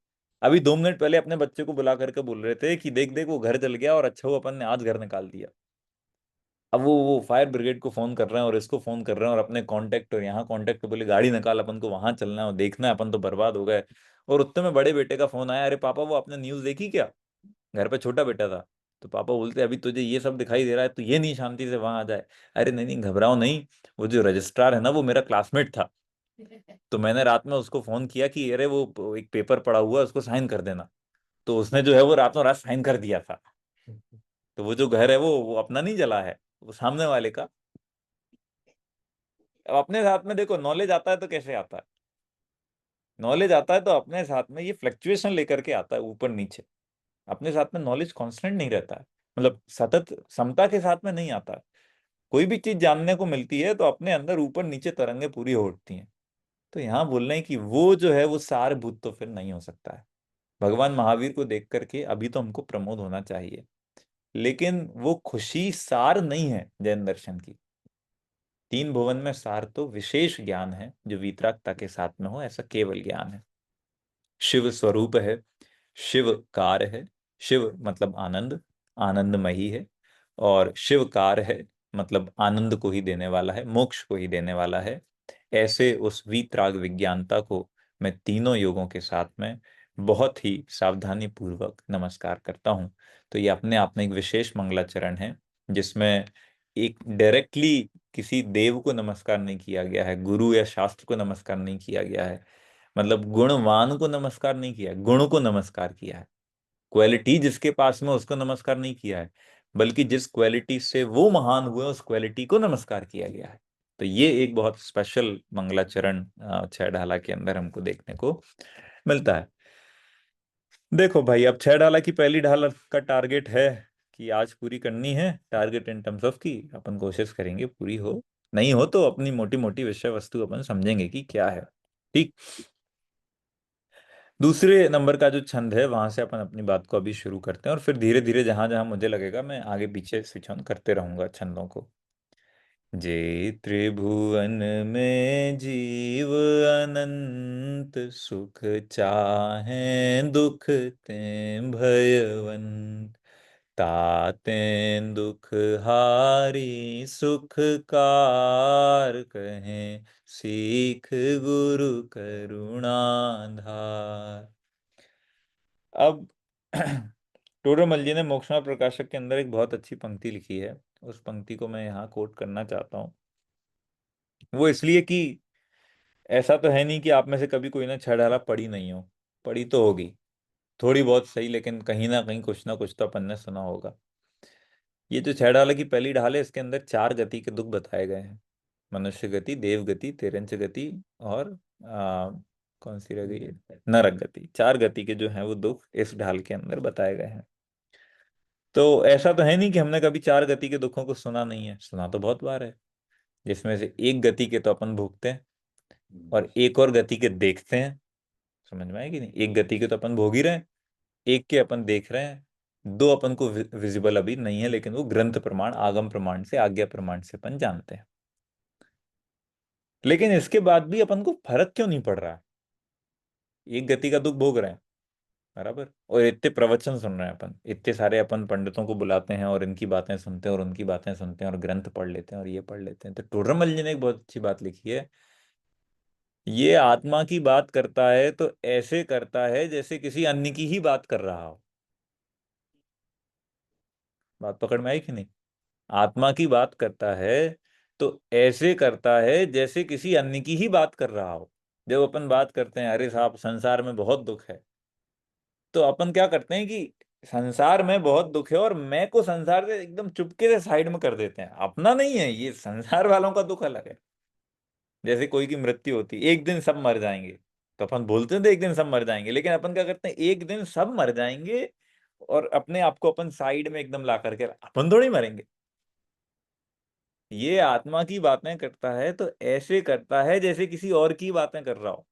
अभी 2 मिनट पहले अपने बच्चे को बुला करके बोल रहे थे कि देख देख वो घर जल गया और अच्छा वो अपन ने आज घर निकाल दिया। अब वो फायर ब्रिगेड को फोन कर रहे हैं और इसको फोन कर रहे हैं और अपने कांटेक्ट और यहाँ कांटेक्ट, बोले गाड़ी निकाल अपन को वहां चलना है और देखना है, अपन तो बर्बाद हो गए। और उतने में बड़े बेटे का फोन आया, अरे पापा वो आपने न्यूज़ देखी क्या? घर पे छोटा बेटा था। तो पापा बोलते अभी तुझे ये सब दिखाई दे रहा है तो ये नहीं शांति से वहां आ जाए। अरे नहीं नहीं घबराओ नहीं, वो जो रजिस्ट्रार है ना वो मेरा क्लासमेट था, तो मैंने रात में उसको फोन किया कि अरे वो एक पेपर पड़ा हुआ है उसको साइन कर देना, तो उसने जो है वो रातों रात साइन कर दिया था। तो वो जो घर है वो अपना नहीं जला है, वो सामने वाले का। अब अपने साथ में देखो नॉलेज आता है तो कैसे आता है? नॉलेज आता है तो अपने साथ में ये फ्लक्चुएशन लेकर के आता है, ऊपर नीचे। अपने साथ में नॉलेज कांस्टेंट नहीं रहता है, मतलब सतत समता के साथ में नहीं आता है। कोई भी चीज जानने को मिलती है तो अपने अंदर ऊपर नीचे तरंगे पूरी हो उठती हैं। तो यहाँ बोल रहे हैं कि वो जो है वो सारभूत तो फिर नहीं हो सकता है। भगवान महावीर को देख करके अभी तो हमको प्रमोद होना चाहिए लेकिन वो खुशी सार नहीं है जैन दर्शन की। तीन भुवन में सार तो विशेष ज्ञान है जो वीतरागता के साथ में हो, ऐसा केवल ज्ञान है। शिव स्वरूप है, शिव कार है। शिव मतलब आनंद, आनंदमयी है। और शिव कार है मतलब आनंद को ही देने वाला है, मोक्ष को ही देने वाला है। ऐसे उस वीतराग विज्ञानता को मैं तीनों योगों के साथ में बहुत ही सावधानी पूर्वक नमस्कार करता हूँ। तो ये अपने आप में एक विशेष मंगलाचरण है, जिसमें एक डायरेक्टली किसी देव को नमस्कार नहीं किया गया है, गुरु या शास्त्र को नमस्कार नहीं किया गया है, मतलब गुणवान को नमस्कार नहीं किया है, गुण को नमस्कार किया है। क्वालिटी जिसके पास में उसको नमस्कार नहीं किया है, बल्कि जिस क्वालिटी से वो महान हुए उस क्वालिटी को नमस्कार किया गया है। तो ये एक बहुत स्पेशल मंगलाचरण छह ढाला के अंदर हमको देखने को मिलता है। देखो भाई, अब छह ढाला की पहली ढाल का टारगेट है कि आज पूरी करनी है। टारगेट इन टर्म्स ऑफ की अपन कोशिश करेंगे पूरी हो, नहीं हो तो अपनी मोटी मोटी विषय वस्तु अपन समझेंगे कि क्या है। ठीक। दूसरे नंबर का जो छंद है वहां से अपन अपनी बात को अभी शुरू करते हैं, और फिर धीरे धीरे जहां जहां मुझे लगेगा मैं आगे पीछे स्विच ऑन करते रहूंगा छंदों को। जे त्रिभुवन में जीव अनंत, सुख चाहे दुख ते भयवंत, ताते दुख हारी सुख कार, कहें सीख गुरु करुणाधार। अब टोडरमल जी ने मोक्षमा प्रकाशक के अंदर एक बहुत अच्छी पंक्ति लिखी है, उस पंक्ति को मैं यहाँ कोट करना चाहता हूँ। वो इसलिए कि ऐसा तो है नहीं कि आप में से कभी कोई ने छह ढाला पढ़ी नहीं हो, पढ़ी तो होगी थोड़ी बहुत सही, लेकिन कहीं ना कुछ तो अपन ने सुना होगा। ये जो छह ढाला की पहली ढाल है, इसके अंदर चार गति के दुख बताए गए हैं। मनुष्य गति, देव गति, तिरंच गति और कौन सी रह गई है, नरक गति। चार गति के जो हैं वो दुख इस ढाल के अंदर बताए गए हैं। तो ऐसा तो है नहीं कि हमने कभी चार गति के दुखों को सुना नहीं है, सुना तो बहुत बार है। जिसमें से एक गति के तो अपन भोगते हैं और एक और गति के देखते हैं। समझ में आएगी नहीं, एक गति के तो अपन भोग ही रहे हैं, एक के अपन देख रहे हैं, दो अपन को विजिबल अभी नहीं है, लेकिन वो ग्रंथ प्रमाण, आगम प्रमाण से, आज्ञा प्रमाण से अपन जानते हैं। लेकिन इसके बाद भी अपन को फर्क क्यों नहीं पड़ रहा है? एक गति का दुख भोग रहे हैं बराबर, और इतने प्रवचन सुन रहे हैं अपन, इतने सारे अपन पंडितों को बुलाते हैं और इनकी बातें सुनते हैं और उनकी बातें सुनते हैं और ग्रंथ पढ़ लेते हैं और ये पढ़ लेते हैं। तो टोडरमल जी ने एक बहुत अच्छी बात लिखी है, ये आत्मा की बात करता है तो ऐसे करता है जैसे किसी अन्य की ही बात कर रहा हो। बात पकड़ में आई कि नहीं? आत्मा की बात करता है तो ऐसे करता है जैसे किसी अन्य की ही बात कर रहा हो। जब अपन बात करते हैं अरे साहब संसार में बहुत दुख है, तो अपन क्या करते हैं कि संसार में बहुत दुख है और मैं को संसार से एकदम चुपके से साइड में कर देते हैं। अपना नहीं है ये, संसार वालों का दुख अलग है। जैसे कोई की मृत्यु होती, एक दिन सब मर जाएंगे, तो अपन बोलते थे एक दिन सब मर जाएंगे, लेकिन अपन क्या करते हैं, एक दिन सब मर जाएंगे और अपने आप को अपन साइड में एकदम ला करके, अपन थोड़ी मरेंगे। ये आत्मा की बातें करता है तो ऐसे करता है जैसे किसी और की बातें कर रहा हो।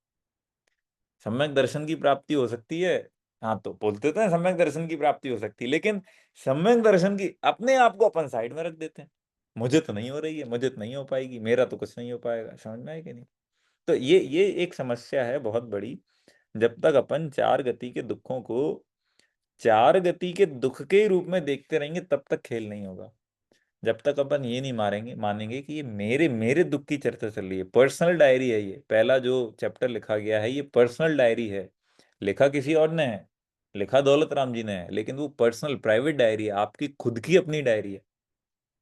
सम्यक दर्शन की प्राप्ति हो सकती है, हाँ तो बोलते थे सम्यक दर्शन की प्राप्ति हो सकती है, लेकिन सम्यक दर्शन की अपने आप को अपन साइड में रख देते हैं। मुझे तो नहीं हो रही है, मुझे तो नहीं हो पाएगी, मेरा तो कुछ नहीं हो पाएगा। समझ में आए कि नहीं? तो ये एक समस्या है बहुत बड़ी। जब तक अपन चार गति के दुखों को चार गति के दुख के रूप में देखते रहेंगे तब तक खेल नहीं होगा। जब तक अपन ये नहीं मानेंगे कि ये मेरे मेरे दुख की चर्चा चल रही है, पर्सनल डायरी है, ये पहला जो चैप्टर लिखा गया है ये पर्सनल डायरी है। लिखा किसी और ने है, लिखा दौलत राम जी ने है, लेकिन वो पर्सनल प्राइवेट डायरी है, आपकी खुद की अपनी डायरी है।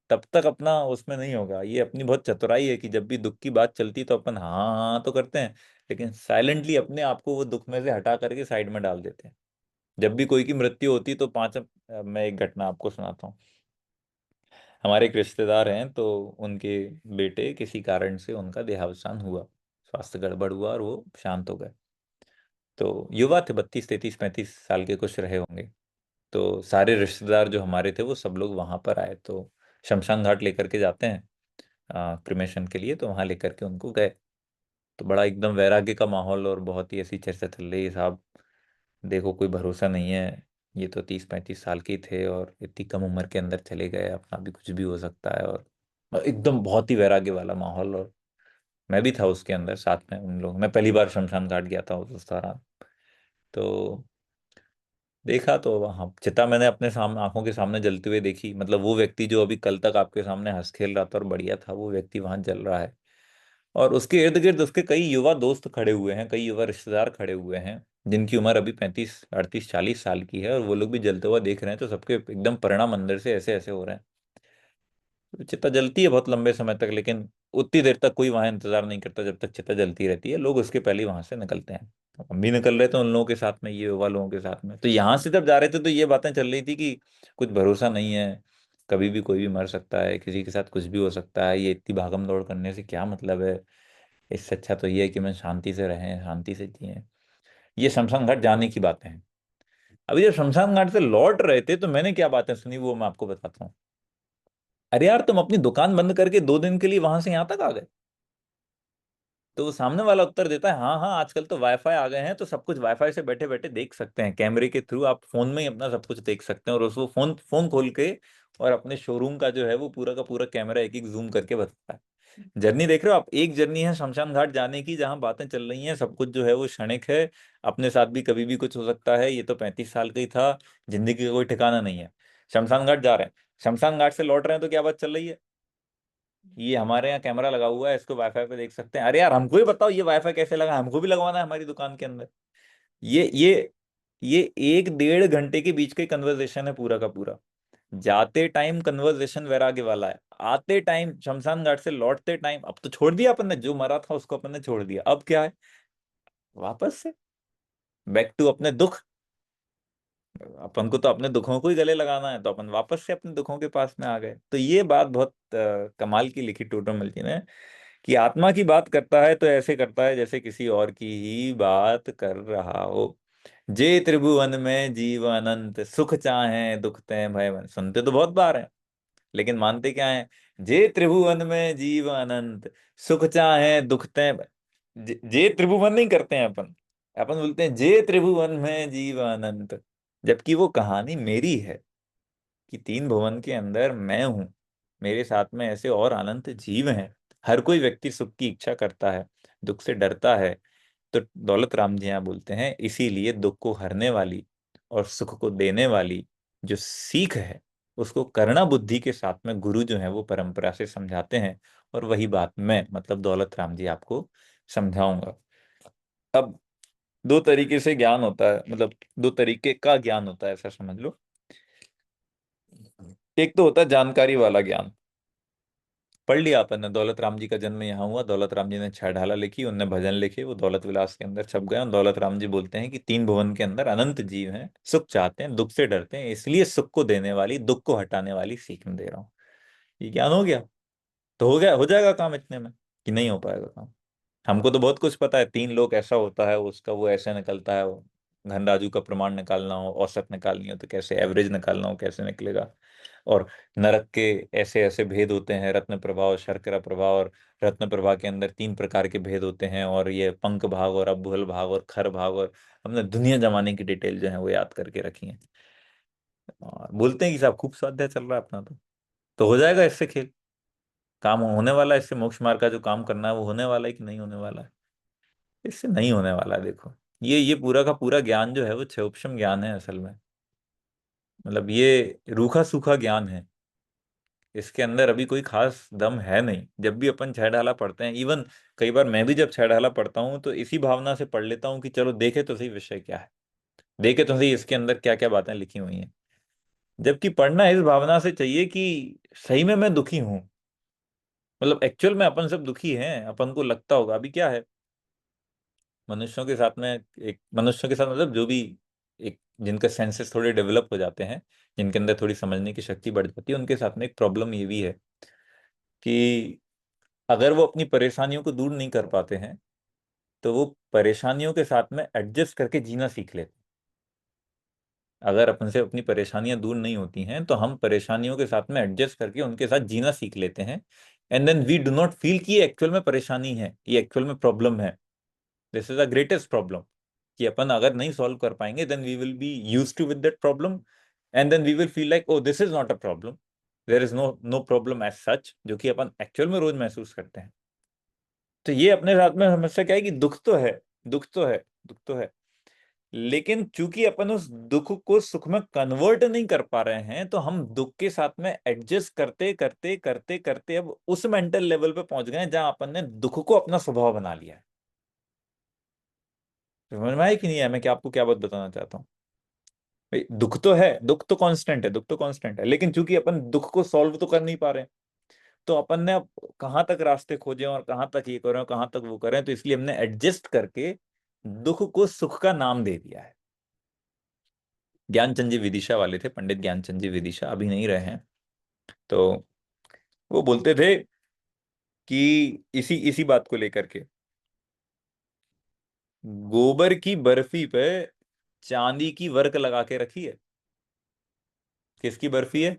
तब तक अपना उसमें नहीं होगा। ये अपनी बहुत चतुराई है कि जब भी दुख की बात चलती तो अपन हाँ हाँ हाँ तो करते हैं, लेकिन साइलेंटली अपने आप को वो दुख में से हटा करके साइड में डाल देते हैं। जब भी कोई की मृत्यु होती तो मैं एक घटना आपको सुनाता हूँ। हमारे एक रिश्तेदार हैं, तो उनके बेटे किसी कारण से उनका देहावसान हुआ, स्वास्थ्य गड़बड़ हुआ और वो शांत हो गए। तो युवा थे, 32 33 35 साल के कुछ रहे होंगे। तो सारे रिश्तेदार जो हमारे थे वो सब लोग वहां पर आए, तो शमशान घाट लेकर के जाते हैं क्रिमेशन के लिए, तो वहां लेकर के उनको गए। तो बड़ा एकदम वैराग्य का माहौल और बहुत ही ऐसी चर्चा चल रही है, साहब देखो कोई भरोसा नहीं है, ये तो 30-35 साल के थे और इतनी कम उम्र के अंदर चले गए, अपना भी कुछ भी हो सकता है। और एकदम बहुत ही वैराग्य वाला माहौल। और मैं भी था उसके अंदर साथ में उन लोग, मैं पहली बार शमशान घाट गया था उस दौरान। तो देखा तो वहाँ चिता मैंने अपने सामने आंखों के सामने जलते हुए देखी। मतलब वो व्यक्ति जो अभी कल तक आपके सामने हंस खेल रहा था और बढ़िया था, वो व्यक्ति वहां जल रहा है। और उसके इर्द गिर्द उसके कई युवा दोस्त खड़े हुए हैं, कई युवा रिश्तेदार खड़े हुए हैं, जिनकी उम्र अभी 35, 38, 40 साल की है, और वो लोग भी जलते हुआ देख रहे हैं। तो सबके एकदम परिणाम अंदर से ऐसे ऐसे हो रहे हैं। तो चिता जलती है बहुत लंबे समय तक, लेकिन उतनी देर तक कोई वहां इंतजार नहीं करता जब तक चिता जलती रहती है। लोग उसके पहले ही वहां से निकलते हैं। हम भी निकल रहे थे उन लोगों के साथ में, ये युवा लोगों के साथ में। तो यहाँ से जब जा रहे थे तो ये बातें चल रही थी कि कुछ भरोसा नहीं है, कभी भी कोई भी मर सकता है, किसी के साथ कुछ भी हो सकता है, ये इतनी भागम दौड़ करने से क्या मतलब है। इससे अच्छा तो ये है कि मैं शांति से रहें, शांति से जिए। ये शमशान घाट जाने की बातें हैं। अभी जब शमशान घाट से लौट रहे थे तो मैंने क्या बातें सुनी वो मैं आपको बताता हूँ। अरे यार, तुम अपनी दुकान बंद करके 2 दिन के लिए वहां से यहाँ तक आ गए? तो वो सामने वाला उत्तर देता है, हाँ हाँ, आजकल तो वाईफाई आ गए हैं, तो सब कुछ वाईफाई से बैठे बैठे देख सकते हैं, कैमरे के थ्रू आप फोन में ही अपना सब कुछ देख सकते हैं। और उसको फोन फोन खोल के और अपने शोरूम का जो है वो पूरा का पूरा कैमरा एक एक जूम करके बताता है। जर्नी देख रहे हो आप? एक जर्नी है शमशान घाट जाने की, जहां बातें चल रही हैं, सब कुछ जो है वो क्षणिक है। अपने साथ भी कभी भी कुछ हो सकता है। ये तो 35 साल का ही था, जिंदगी का कोई ठिकाना नहीं है। शमशान घाट जा रहे हैं, शमशान घाट से लौट रहे हैं, तो क्या बात चल रही है? ये हमारे यहाँ कैमरा लगा हुआ है, इसको वाईफाई पे देख सकते हैं। अरे यार, हमको ही बताओ ये वाईफाई कैसे लगा, हमको भी लगवाना है हमारी दुकान के अंदर। ये 1-1.5 घंटे के बीच का कन्वर्सेशन है पूरा का पूरा। जाते टाइम कन्वर्सेशन वैराग्य वाला है, आते टाइम शमशान घाट से लौटते टाइम, अब तो छोड़ दिया अपन ने, जो मरा था उसको अपन ने छोड़ दिया, अब क्या है? वापस से बैक टू अपने दुख। अपन को तो अपने दुखों को ही गले लगाना है, तो अपन वापस से अपने दुखों के पास में आ गए। तो ये बात बहुत कमाल की लिखी टोटो मिल्टी ने, कि आत्मा की बात करता है तो ऐसे करता है जैसे किसी और की ही बात कर रहा हो। जे त्रिभुवन में जीव अनंत, सुख चाहे दुख ते भय बन। सुनते तो बहुत बार है, लेकिन मानते क्या है? जे त्रिभुवन में जीव अनंत, सुख चाहे दुख ते जे त्रिभुवन नहीं करते हैं अपन। अपन बोलते हैं जे त्रिभुवन में जीव अनंत, जबकि वो कहानी मेरी है, कि 3 भुवन के अंदर मैं हूं, मेरे साथ में ऐसे और अनंत जीव हैं। हर कोई व्यक्ति सुख की इच्छा करता है, दुख से डरता है। तो दौलत राम जी यहाँ बोलते हैं, इसीलिए दुख को हरने वाली और सुख को देने वाली जो सीख है, उसको करना बुद्धि के साथ में गुरु जो है वो परंपरा से समझाते हैं। और वही बात मैं, मतलब दौलत राम जी, आपको समझाऊंगा। अब 2 तरीके से ज्ञान होता है, मतलब 2 तरीके का ज्ञान होता है, ऐसा समझ लो। एक तो होता है जानकारी वाला ज्ञान। पढ़ लिया अपन ने, दौलत राम जी का जन्म यहाँ हुआ, दौलत राम जी ने 6 ढाला लिखी, उनने भजन लिखे, वो दौलत विलास के अंदर छप गए। और दौलत राम जी बोलते हैं कि 3 भुवन के अंदर अनंत जीव हैं, सुख चाहते हैं, दुख से डरते हैं, इसलिए सुख को देने वाली, दुख को हटाने वाली सीख में दे रहा हूँ। ये ज्ञान हो गया। तो हो गया, हो जाएगा काम इतने में, कि नहीं हो पाएगा काम? हमको तो बहुत कुछ पता है, 3 लोग ऐसा होता है, उसका वो ऐसे निकलता है। वो धनराजू का प्रमाण निकालना हो, औसत निकालनी हो तो कैसे, एवरेज निकालना हो कैसे निकलेगा। और नरक के ऐसे ऐसे भेद होते हैं, रत्न प्रभा और शर्करा प्रभा। और रत्न प्रभा के अंदर 3 प्रकार के भेद होते हैं, और ये पंख भाग और अभुल भाग और खर भाग। और हमने दुनिया जमाने की डिटेल जो है वो याद करके रखी है। और बोलते हैं कि साहब खूब स्वाध्याय चल रहा है अपना। तो हो जाएगा इससे खेल, काम होने वाला है इससे। मोक्ष मार्ग का जो काम करना है वो होने वाला है कि नहीं होने वाला है? इससे नहीं होने वाला है। देखो, ये पूरा का पूरा ज्ञान जो है वो क्षयोपशम ज्ञान है असल में। मतलब ये रूखा सूखा ज्ञान है, इसके अंदर अभी कोई खास दम है नहीं। जब भी अपन 6 ढाला पढ़ते हैं, इवन कई बार मैं भी जब 6 ढाला पढ़ता हूँ तो इसी भावना से पढ़ लेता हूँ कि चलो देखे तो सही विषय क्या है, देखे तो सही इसके अंदर क्या क्या बातें लिखी हुई हैं। जबकि पढ़ना इस भावना से चाहिए कि सही में मैं दुखी हूँ। मतलब एक्चुअल में अपन सब दुखी हैं, अपन को लगता होगा। अभी क्या है, मनुष्यों के साथ में, एक मनुष्यों के साथ मतलब जो भी एक, जिनके सेंसेस थोड़े डेवलप हो जाते हैं, जिनके अंदर थोड़ी समझने की शक्ति बढ़ जाती है, उनके साथ में एक प्रॉब्लम ये भी है कि अगर वो अपनी परेशानियों को दूर नहीं कर पाते हैं, तो वो परेशानियों के साथ में एडजस्ट करके जीना सीख लेते हैं। अगर अपन से अपनी परेशानियां दूर नहीं होती हैं तो हम परेशानियों के साथ में एडजस्ट करके उनके साथ जीना सीख लेते हैं। And then we do not feel कि ये एक्चुअल में परेशानी है, ये एक्चुअल में प्रॉब्लम है। This is the greatest problem. कि अपन अगर नहीं सॉल्व कर पाएंगे then we will be used to with that problem and then we will feel like oh this is not a problem, there is no problem as such, जो कि अपन actual में रोज महसूस करते हैं। तो ये अपने साथ में समस्या क्या है कि दुख तो है, दुख तो है, दुख तो है, लेकिन चूंकि अपन उस दुख को सुख में कन्वर्ट नहीं कर पा रहे हैं, तो हम दुख के साथ में एडजस्ट करते करते करते करते अब उस मेंटल लेवल पे पहुंच गए हैं जहां अपन ने दुख को अपना स्वभाव बना लिया है। समझ में आया कि नहीं है मैं क्या आपको क्या बात बताना चाहता हूँ? भाई दुख तो है, दुख तो कांस्टेंट है, दुख तो कांस्टेंट है, लेकिन चूंकि अपन दुख को सॉल्व तो कर नहीं पा रहे हैं, तो अपन ने अब कहाँ तक रास्ते खोजे और कहाँ तक ये करें और कहाँ तक वो करें, तो इसलिए हमने एडजस्ट करके दुख को सुख का नाम दे दिया है। ज्ञानचंद जी विदिशा वाले थे, पंडित ज्ञानचंद जी विदिशा, अभी नहीं रहे हैं। तो वो बोलते थे कि इसी इसी बात को लेकर के, गोबर की बर्फी पे चांदी की वर्क लगा के रखी है। किसकी बर्फी है?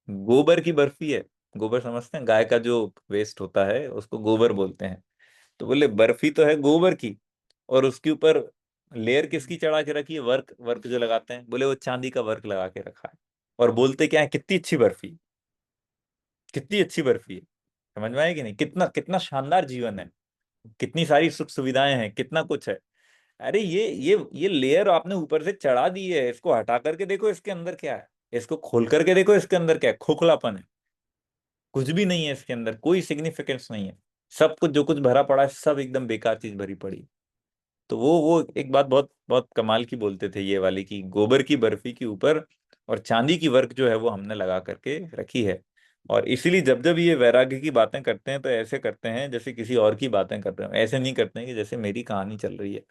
गोबर की बर्फी है। गोबर समझते हैं, गाय का जो वेस्ट होता है उसको गोबर बोलते हैं। तो बोले बर्फी तो है गोबर की, और उसके ऊपर लेयर किसकी चढ़ा के रखी है? वर्क, वर्क जो लगाते हैं, बोले वो चांदी का वर्क लगा के रखा है। और बोलते क्या है, कितनी अच्छी बर्फी, कितनी अच्छी बर्फी है। समझ में आए कि नहीं? कितना कितना शानदार जीवन है, कितनी सारी सुख सुविधाएं हैं, कितना कुछ है। अरे ये लेयर आपने ऊपर से चढ़ा दी है, इसको हटा करके देखो इसके अंदर क्या है, इसको खोल करके देखो इसके अंदर क्या है, खोखलापन है, कुछ भी नहीं है इसके अंदर, कोई सिग्निफिकेंस नहीं है। सब कुछ जो कुछ भरा पड़ा है सब एकदम बेकार चीज भरी पड़ी। तो वो एक बात बहुत बहुत कमाल की बोलते थे ये वाली, कि गोबर की बर्फी के ऊपर और चांदी की वर्क जो है वो हमने लगा करके रखी है। और इसीलिए जब जब ये वैराग्य की बातें करते हैं तो ऐसे करते हैं जैसे किसी और की बातें करते हैं, ऐसे नहीं करते हैं कि जैसे मेरी कहानी चल रही है।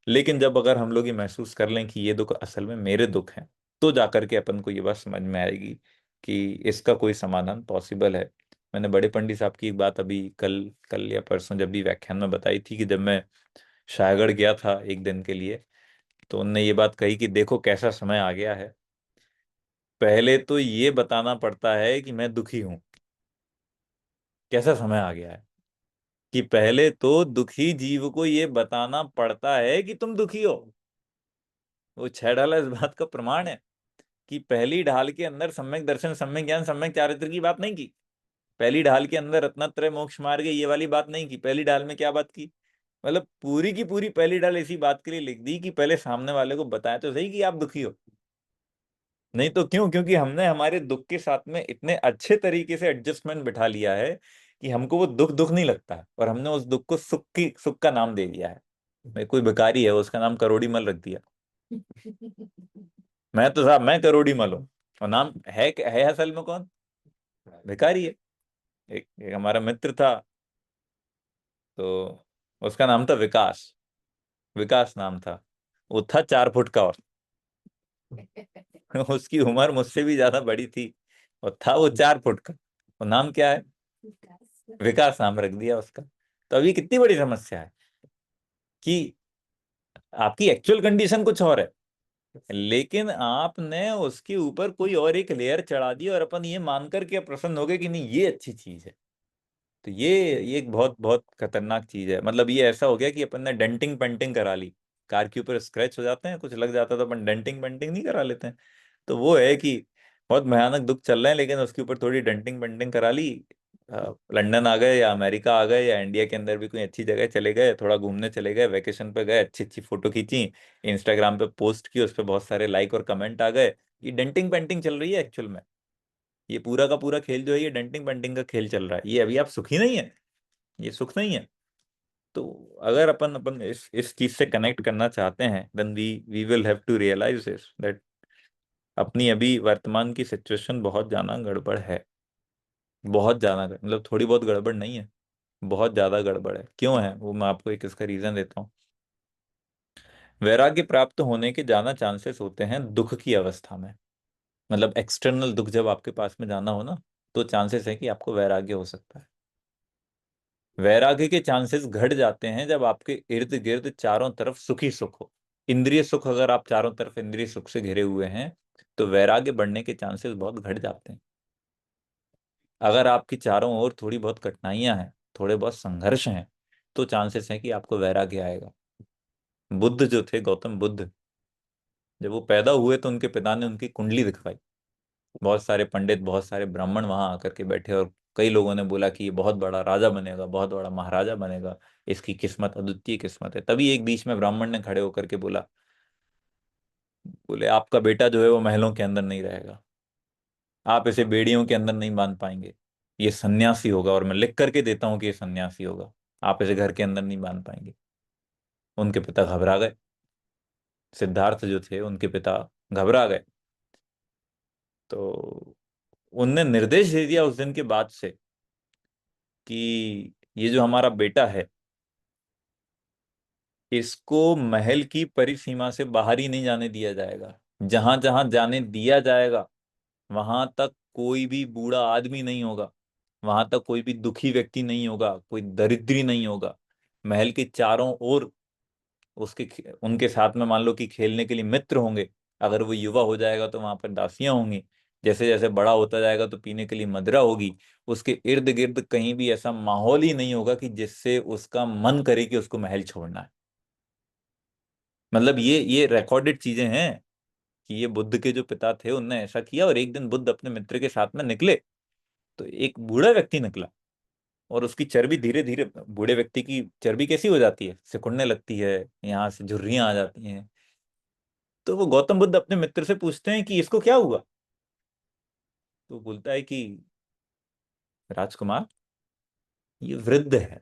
लेकिन जब अगर हम लोग ये महसूस कर लें कि ये दुख असल में मेरे दुख हैं, तो जाकर के अपन को ये बात समझ में आएगी कि इसका कोई समाधान पॉसिबल है। मैंने बड़े पंडित साहब की एक बात अभी कल कल या परसों जब भी व्याख्यान में बताई थी, कि जब मैं शाहगढ़ गया था एक दिन के लिए, तो उनने ये बात कही कि देखो कैसा समय आ गया है, पहले तो ये बताना पड़ता है कि मैं दुखी हूं। कैसा समय आ गया है कि पहले तो दुखी जीव को ये बताना पड़ता है कि तुम दुखी हो। वो छह ढाला इस बात का प्रमाण है कि पहली ढाल के अंदर सम्यक दर्शन, सम्यक ज्ञान, सम्यक चारित्र की बात नहीं की। पहली ढाल के अंदर रत्नत्रय मोक्ष मार्ग ये वाली बात नहीं की। पहली ढाल में क्या बात की? मतलब पूरी की पूरी पहली ढाल इसी बात के लिए लिख दी कि पहले सामने वाले को बताया तो सही कि आप दुखी हो। नहीं तो क्यों? क्योंकि हमने हमारे दुख के साथ में इतने अच्छे तरीके से एडजस्टमेंट बिठा लिया है कि हमको वो दुख दुख नहीं लगता है, और हमने उस दुख को सुख का नाम दे दिया है। भाई कोई भिखारी है, उसका नाम करोड़ी मल रख दिया। मैं तो साहब मैं करोड़ी मल हूं, और नाम है असल में कौन? भिखारी है। एक हमारा मित्र था, तो उसका नाम था विकास। विकास नाम था। वो था 4 फुट का, और उसकी उम्र मुझसे भी ज्यादा बड़ी थी, और था वो 4 फुट का। वो नाम क्या है? विकास नाम रख दिया उसका। तो अभी कितनी बड़ी समस्या है कि आपकी एक्चुअल कंडीशन कुछ और है, लेकिन आपने उसके ऊपर कोई और एक लेयर चढ़ा दी, और अपन ये मानकर के प्रसन्न हो गए कि नहीं ये अच्छी चीज है। तो ये एक बहुत बहुत खतरनाक चीज है। मतलब ये ऐसा हो गया कि अपन ने डेंटिंग पेंटिंग करा ली। कार के ऊपर स्क्रैच हो जाते हैं, कुछ लग जाता, तो अपन डेंटिंग पेंटिंग नहीं करा लेते हैं। तो वो है कि बहुत भयानक दुख चल रहे हैं, लेकिन उसके ऊपर थोड़ी डेंटिंग पेंटिंग करा ली। लंदन आ गए या अमेरिका आ गए या इंडिया के अंदर भी कोई अच्छी जगह चले गए, थोड़ा घूमने चले गए, वेकेशन पे गए, अच्छी अच्छी फोटो खींची, इंस्टाग्राम पे पोस्ट की, उस पर बहुत सारे लाइक और कमेंट आ गए। ये डेंटिंग पेंटिंग चल रही है एक्चुअल में। ये पूरा का पूरा खेल जो है ये डेंटिंग पेंटिंग का खेल चल रहा है। ये अभी आप सुखी नहीं है, ये सुख नहीं है। तो अगर अपन अपन इस चीज से कनेक्ट करना चाहते हैं, then we will have to realise this that अपनी अभी वर्तमान की सिचुएशन बहुत ज्यादा गड़बड़ है। बहुत ज्यादा मतलब थोड़ी बहुत गड़बड़ नहीं है, बहुत ज्यादा गड़बड़ है। क्यों है वो मैं आपको एक इसका रीजन देता हूँ। वैराग्य प्राप्त होने के ज्यादा चांसेस होते हैं दुख की अवस्था में। मतलब एक्सटर्नल दुख जब आपके पास में जाना हो ना, तो चांसेस है कि आपको वैराग्य हो सकता है। वैराग्य के चांसेस घट जाते हैं जब आपके इर्द गिर्द चारों तरफ सुखी सुख हो। इंद्रिय सुख, अगर आप चारों तरफ इंद्रिय सुख से घिरे हुए हैं, तो वैराग्य बढ़ने के चांसेस बहुत घट जाते हैं। अगर आपकी चारों ओर थोड़ी बहुत कठिनाइयां हैं, थोड़े बहुत संघर्ष हैं, तो चांसेस हैं कि आपको वैराग्य आएगा। बुद्ध जो थे, गौतम बुद्ध, जब वो पैदा हुए तो उनके पिता ने उनकी कुंडली दिखवाई। बहुत सारे पंडित, बहुत सारे ब्राह्मण वहां आकर के बैठे, और कई लोगों ने बोला कि ये बहुत बड़ा राजा बनेगा, बहुत बड़ा महाराजा बनेगा, इसकी किस्मत अद्वितीय किस्मत है। तभी एक बीच में ब्राह्मण ने खड़े होकर के बोला, बोले आपका बेटा जो है वो महलों के अंदर नहीं रहेगा, आप इसे बेड़ियों के अंदर नहीं बांध पाएंगे, ये सन्यासी होगा, और मैं लिख करके देता हूं कि ये सन्यासी होगा, आप इसे घर के अंदर नहीं बांध पाएंगे। उनके पिता घबरा गए, सिद्धार्थ जो थे उनके पिता घबरा गए। तो उनने निर्देश दे दिया उस दिन के बाद से कि ये जो हमारा बेटा है, इसको महल की परिसीमा से बाहर ही नहीं जाने दिया जाएगा। जहां जहां जाने दिया जाएगा वहां तक कोई भी बूढ़ा आदमी नहीं होगा, वहां तक कोई भी दुखी व्यक्ति नहीं होगा, कोई दरिद्री नहीं होगा। महल के चारों ओर उसके उनके साथ में मान लो कि खेलने के लिए मित्र होंगे। अगर वो युवा हो जाएगा तो वहां पर दासियां होंगी। जैसे जैसे बड़ा होता जाएगा तो पीने के लिए मदिरा होगी। उसके इर्द गिर्द कहीं भी ऐसा माहौल ही नहीं होगा कि जिससे उसका मन करे कि उसको महल छोड़ना है। मतलब ये रिकॉर्डेड चीजें हैं कि ये बुद्ध के जो पिता थे उनने ऐसा किया। और एक दिन बुद्ध अपने मित्र के साथ में निकले तो एक बूढ़ा व्यक्ति निकला, और उसकी चर्बी धीरे धीरे, बूढ़े व्यक्ति की चर्बी कैसी हो जाती है, सिकुड़ने लगती है, यहाँ से झुर्रियां आ जाती हैं। तो वो गौतम बुद्ध अपने मित्र से पूछते हैं कि इसको क्या हुआ। तो वो बोलता है कि राजकुमार, ये वृद्ध है।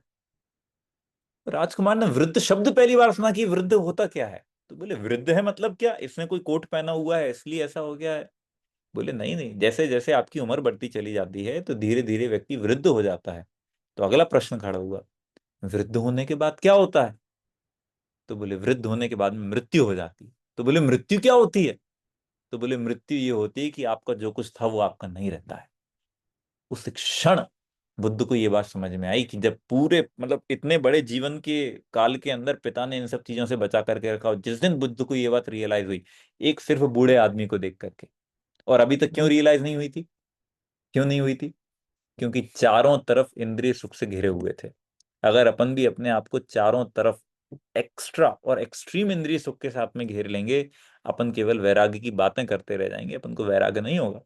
राजकुमार ने वृद्ध शब्द पहली बार सुना कि वृद्ध होता क्या है। तो बोले वृद्ध है मतलब क्या, इसने कोई कोट पहना हुआ है इसलिए ऐसा हो गया है। बोले नहीं नहीं, जैसे जैसे आपकी उम्र बढ़ती चली जाती है तो धीरे धीरे व्यक्ति वृद्ध हो जाता है। तो अगला प्रश्न खड़ा हुआ, वृद्ध होने के बाद क्या होता है। तो बोले वृद्ध होने के बाद में मृत्यु हो जाती है। तो बोले मृत्यु क्या होती है। तो बोले मृत्यु ये होती है कि आपका जो कुछ था वो आपका नहीं रहता है। उस क्षण बुद्ध को ये बात समझ में आई कि जब पूरे मतलब इतने बड़े जीवन के काल के अंदर पिता ने इन सब चीजों से बचा करके रखा, और जिस दिन बुद्ध को ये बात रियलाइज हुई, एक सिर्फ बूढ़े आदमी को देख करके। और अभी तक क्यों रियलाइज नहीं हुई थी, क्यों नहीं हुई थी, क्योंकि चारों तरफ इंद्रिय सुख से घिरे हुए थे। अगर अपन भी अपने आप को चारों तरफ एक्स्ट्रा और एक्सट्रीम इंद्रिय सुख के साथ में घेर लेंगे, अपन केवल वैराग्य की बातें करते रह जाएंगे, अपन को वैराग्य नहीं होगा।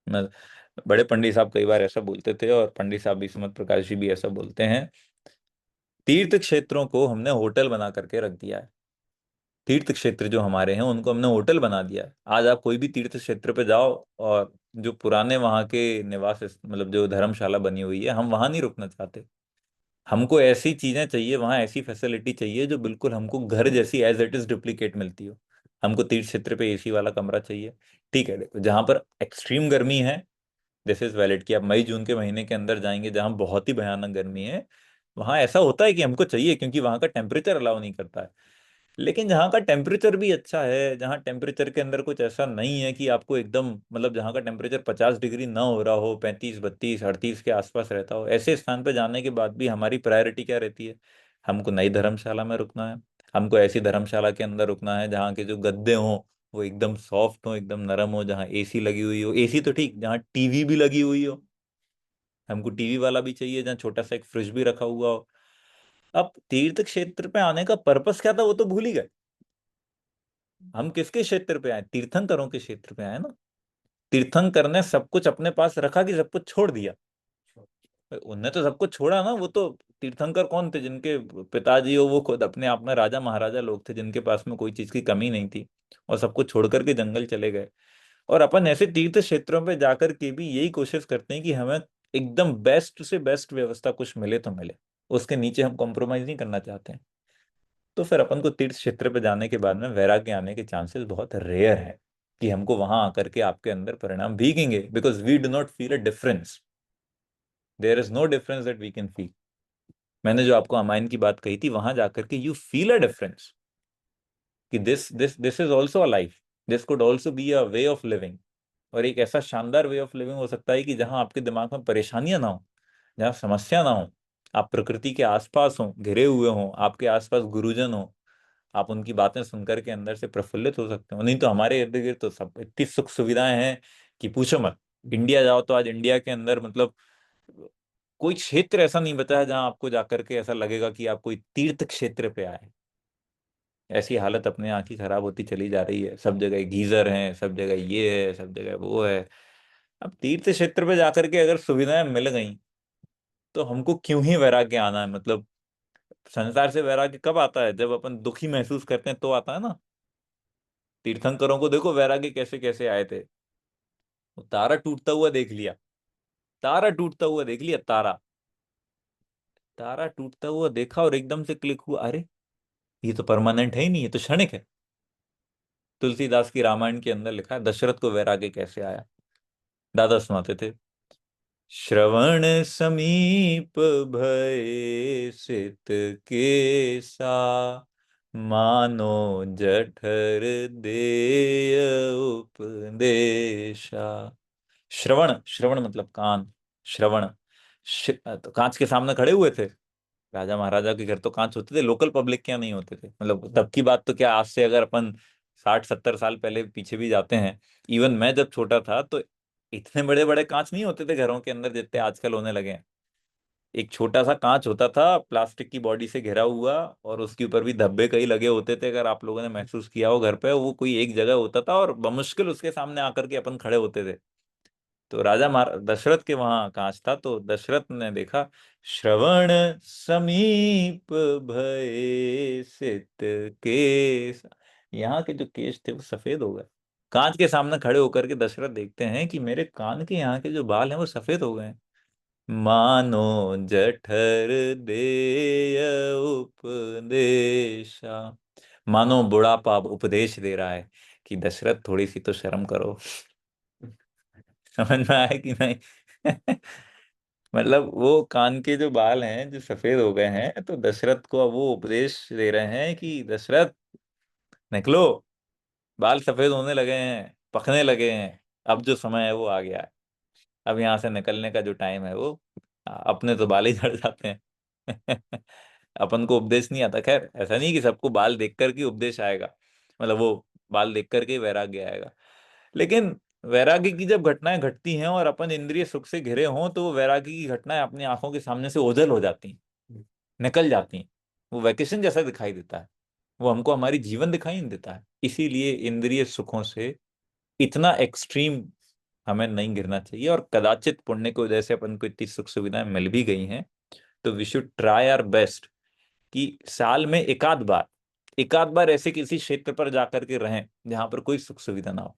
मैं बड़े पंडित साहब कई बार ऐसा बोलते थे, और पंडित साहब भी, सुमत प्रकाश जी भी ऐसा बोलते हैं, तीर्थ क्षेत्रों को हमने होटल बना करके रख दिया है। तीर्थ क्षेत्र जो हमारे हैं उनको हमने होटल बना दिया है। आज आप कोई भी तीर्थ क्षेत्र पे जाओ, और जो पुराने वहाँ के निवास मतलब जो धर्मशाला बनी हुई है, हम वहां नहीं रुकना चाहते। हमको ऐसी चीजें चाहिए वहां, ऐसी फैसिलिटी चाहिए जो बिल्कुल हमको घर जैसी एज इट इज डुप्लीकेट मिलती हो। हमको तीर्थ क्षेत्र पे एसी वाला कमरा चाहिए। ठीक है, देखो जहां पर एक्सट्रीम गर्मी है, दिस इज वैलिड कि आप मई जून के महीने के अंदर जाएंगे जहां बहुत ही भयानक गर्मी है, वहां ऐसा होता है कि हमको चाहिए, क्योंकि वहां का टेम्परेचर अलाउ नहीं करता है। लेकिन जहाँ का टेम्परेचर भी अच्छा है, जहाँ टेम्परेचर के अंदर कुछ ऐसा नहीं है कि आपको एकदम मतलब जहाँ का टेम्परेचर 50 डिग्री ना हो रहा हो, 35 32 38 के आसपास रहता हो, ऐसे स्थान पर जाने के बाद भी हमारी प्रायोरिटी क्या रहती है, हमको नई धर्मशाला में रुकना है। हमको ऐसी धर्मशाला के अंदर रुकना है जहाँ के जो गद्दे हों वो एकदम सॉफ्ट हो, एकदम नरम हो, जहाँ एसी लगी हुई हो, एसी तो ठीक, जहाँ टीवी भी लगी हुई हो। हमको टीवी वाला भी चाहिए जहाँ छोटा सा एक फ्रिज भी रखा हुआ हो। अब तीर्थ क्षेत्र पे आने का पर्पस क्या था वो तो भूल ही गए। हम किसके क्षेत्र पे आए, तीर्थंकरों के क्षेत्र पे आए ना। तीर्थंकर ने सब कुछ अपने पास रखा कि सब कुछ छोड़ दिया। उनने तो सब कुछ छोड़ा ना। वो तो तीर्थंकर कौन थे, जिनके पिताजी हो वो खुद अपने आप में राजा महाराजा लोग थे, जिनके पास में कोई चीज की कमी नहीं थी, और सब कुछ छोड़ करके जंगल चले गए। और अपन ऐसे तीर्थ क्षेत्रों पे जाकर के भी यही कोशिश करते हैं कि हमें एकदम बेस्ट से बेस्ट व्यवस्था कुछ मिले तो मिले, उसके नीचे हम कॉम्प्रोमाइज नहीं करना चाहते हैं। तो फिर अपन को तीर्थ क्षेत्र पे जाने के बाद में वैराग्य आने के चांसेस बहुत रेयर है कि हमको वहां आकर के आपके अंदर परिणाम भीगेंगे, because we do not feel a difference. There is no difference that we can feel. मैंने जो आपको अमाइन की बात कही थी, वहां जाकर के यू फील अ डिफरेंस कि this is also a life, this could also be a way of living. और एक ऐसा शानदार वे ऑफ लिविंग हो सकता है कि जहां आपके दिमाग में परेशानियां ना हो, जहां समस्या ना हो, आप प्रकृति के आसपास हो, घिरे हुए हो, आपके आसपास गुरुजन हो, आप उनकी बातें सुनकर के अंदर से प्रफुल्लित हो सकते हो। नहीं तो हमारे इर्द गिर्द तो सब इतनी सुख सुविधाएं हैं कि पूछो मत। इंडिया जाओ तो आज इंडिया के अंदर मतलब कोई क्षेत्र ऐसा नहीं बचा है जहां आपको जाकर के ऐसा लगेगा कि आप कोई तीर्थ क्षेत्र पे आए। ऐसी हालत अपने यहाँ की खराब होती चली जा रही है, सब जगह गीजर हैं, सब जगह ये है, सब जगह वो है। अब तीर्थ क्षेत्र पे जाकर के अगर सुविधाएं मिल गई तो हमको क्यों ही वैराग्य आना है? मतलब संसार से वैराग्य कब आता है? जब अपन दुखी महसूस करते हैं तो आता है ना। तीर्थंकरों को देखो वैराग्य कैसे कैसे आए थे। वो तारा टूटता हुआ देख लिया, तारा टूटता हुआ देख लिया, तारा तारा टूटता हुआ देखा और एकदम से क्लिक हुआ, अरे ये तो परमानेंट है ही नहीं, ये तो क्षणिक है। तुलसीदास की रामायण के अंदर लिखा है दशरथ को वैराग्य कैसे आया। दादा सुनाते थे, श्रवण समीप भय सित केसा, मानो जठर देय उपदेशा। श्रवण, श्रवण मतलब कान, श्रवण। तो कांच के सामने खड़े हुए थे। राजा महाराजा के घर तो कांच होते थे, लोकल पब्लिक क्या नहीं होते थे। मतलब तब की बात तो क्या, आज से अगर अपन 60-70 साल पहले पीछे भी जाते हैं, इवन मैं जब छोटा था तो इतने बड़े बड़े कांच नहीं होते थे घरों के अंदर जितने आजकल होने लगे हैं। एक छोटा सा कांच होता था, प्लास्टिक की बॉडी से घिरा हुआ, और उसके ऊपर भी धब्बे कई लगे होते थे। अगर आप लोगों ने महसूस किया हो घर पे, वो कोई एक जगह होता था और बमुश्किल उसके सामने आकर के अपन खड़े होते थे। तो राजा दशरथ के वहां कांच था, तो दशरथ ने देखा, श्रवण समीप भय सित केस। यहाँ के जो केश थे वो सफेद हो गए। कांच के सामने खड़े होकर के दशरथ देखते हैं कि मेरे कान के यहाँ के जो बाल हैं वो सफेद हो गए हैं। मानो जठर देय उपदेशा। मानो बुढ़ापा उपदेश दे रहा है कि दशरथ थोड़ी सी तो शर्म करो। समझ में आया कि नहीं? मतलब वो कान के जो बाल हैं जो सफेद हो गए हैं, तो दशरथ को अब वो उपदेश दे रहे हैं कि दशरथ निकलो, बाल सफेद होने लगे हैं, पकने लगे हैं, अब जो समय है वो आ गया है। अब यहाँ से निकलने का जो टाइम है वो, अपने तो बाल ही झड़ जाते हैं। अपन को उपदेश नहीं आता। खैर ऐसा नहीं कि सबको बाल देख करके उपदेश आएगा, मतलब वो बाल देख करके ही वैराग्य आएगा। लेकिन वैराग्य की जब घटनाएं घटती हैं और अपन इंद्रिय सुख से घिरे हों, तो वो वैराग्य की घटनाएं अपनी आंखों के सामने से ओझल हो जाती हैं, निकल जाती हैं। वो वैकेशन जैसा दिखाई देता है, वो हमको हमारी जीवन दिखाई नहीं देता है। इसीलिए इंद्रिय सुखों से इतना एक्सट्रीम हमें नहीं गिरना चाहिए। और कदाचित पुण्य की वजह से अपन को इतनी सुख सुविधाएं मिल भी गई हैं, तो we should try our best कि साल में एक आध बार ऐसे किसी क्षेत्र पर जाकर के रहें जहां पर कोई सुख सुविधा ना हो।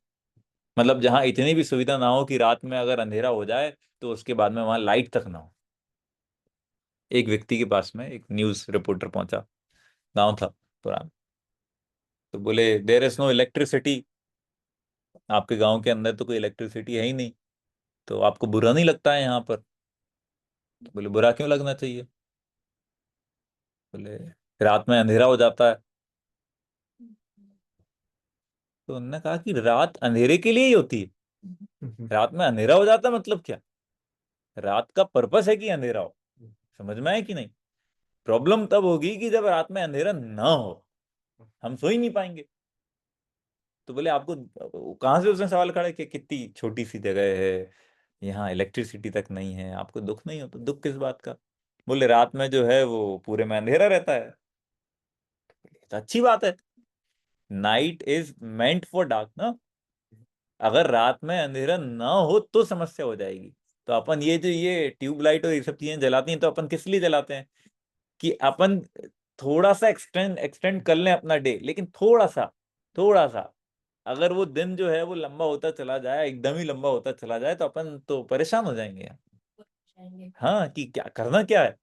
मतलब जहां इतनी भी सुविधा ना हो कि रात में अगर अंधेरा हो जाए तो उसके बाद में वहां लाइट तक ना हो। एक व्यक्ति के पास में एक न्यूज रिपोर्टर पहुंचा, गांव था पुराना। तो बोले, देयर इज नो इलेक्ट्रिसिटी, आपके गांव के अंदर तो कोई इलेक्ट्रिसिटी है ही नहीं, तो आपको बुरा नहीं लगता है यहाँ पर? तो बोले, बुरा क्यों लगना चाहिए? बोले, रात में अंधेरा हो जाता है। तो उन्होंने कहा कि रात अंधेरे के लिए ही होती है, रात में अंधेरा हो जाता है मतलब क्या? रात का पर्पस है कि अंधेरा हो। समझ में आया कि नहीं? प्रॉब्लम तब होगी कि जब रात में अंधेरा ना हो, हम सो ही नहीं पाएंगे। तो बोले, आपको कहाँ से उसने सवाल खड़ा कि कितनी छोटी सी जगह है, यहाँ इलेक्ट्रिसिटी तक नहीं है, आपको दुख नहीं होता? दुख किस बात का? बोले, रात में जो है वो पूरे में अंधेरा रहता है। तो अच्छी बात है, night is meant for dark ना। अगर रात में अंधेरा ना हो तो समस्या हो जाएगी। तो अपन ये जो ये ट्यूबलाइट और ये सब चीजें जलाती हैं, तो अपन किस लिए जलाते हैं? कि अपन थोड़ा सा एक्सटेंड एक्सटेंड कर लें अपना डे, लेकिन थोड़ा सा अगर वो दिन जो है वो लंबा होता चला जाए, एकदम ही लंबा होता चला जाए, तो अपन तो परेशान हो जाएंगे यार। हाँ, कि क्या करना क्या है।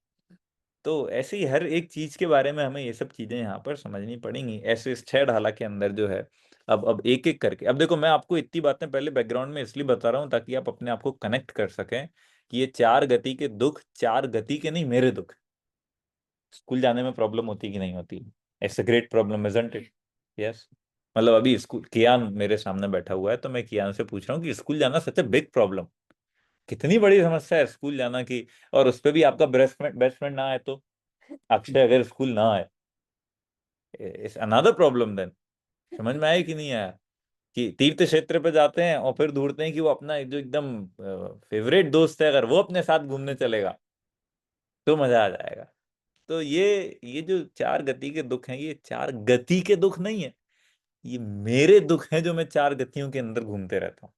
तो ऐसे ही हर एक चीज के बारे में हमें ये सब चीजें यहाँ पर समझनी पड़ेंगी। ऐसे इस 6 ढाला के अंदर जो है, अब एक एक करके, अब देखो मैं आपको इतनी बातें पहले बैकग्राउंड में इसलिए बता रहा हूँ ताकि आप अपने आप को कनेक्ट कर सकें कि ये 4 गति के दुख 4 गति के नहीं, मेरे दुख। स्कूल जाने में प्रॉब्लम होती कि नहीं होती? It's a great problem, isn't it? Yes. मतलब अभी स्कूल, कियान मेरे सामने बैठा हुआ है, तो मैं कियान से पूछ रहा हूँ कि स्कूल जाना सच ए बिग प्रॉब्लम, कितनी बड़ी समस्या है स्कूल जाना की। और उस पर भी आपका बेस्ट फ्रेंड ना आए तो, अक्षय अगर स्कूल ना आए, इट्स अनदर प्रॉब्लम देन। समझ में आया कि नहीं आया? कि तीर्थ क्षेत्र पे जाते हैं और फिर ढूंढते हैं कि वो अपना जो एकदम फेवरेट दोस्त है, अगर वो अपने साथ घूमने चलेगा तो मजा आ जाएगा। तो ये जो चार गति के दुख हैं, ये चार गति के दुख नहीं है, ये मेरे दुख हैं जो मैं चार गतियों के अंदर घूमते रहता हूँ।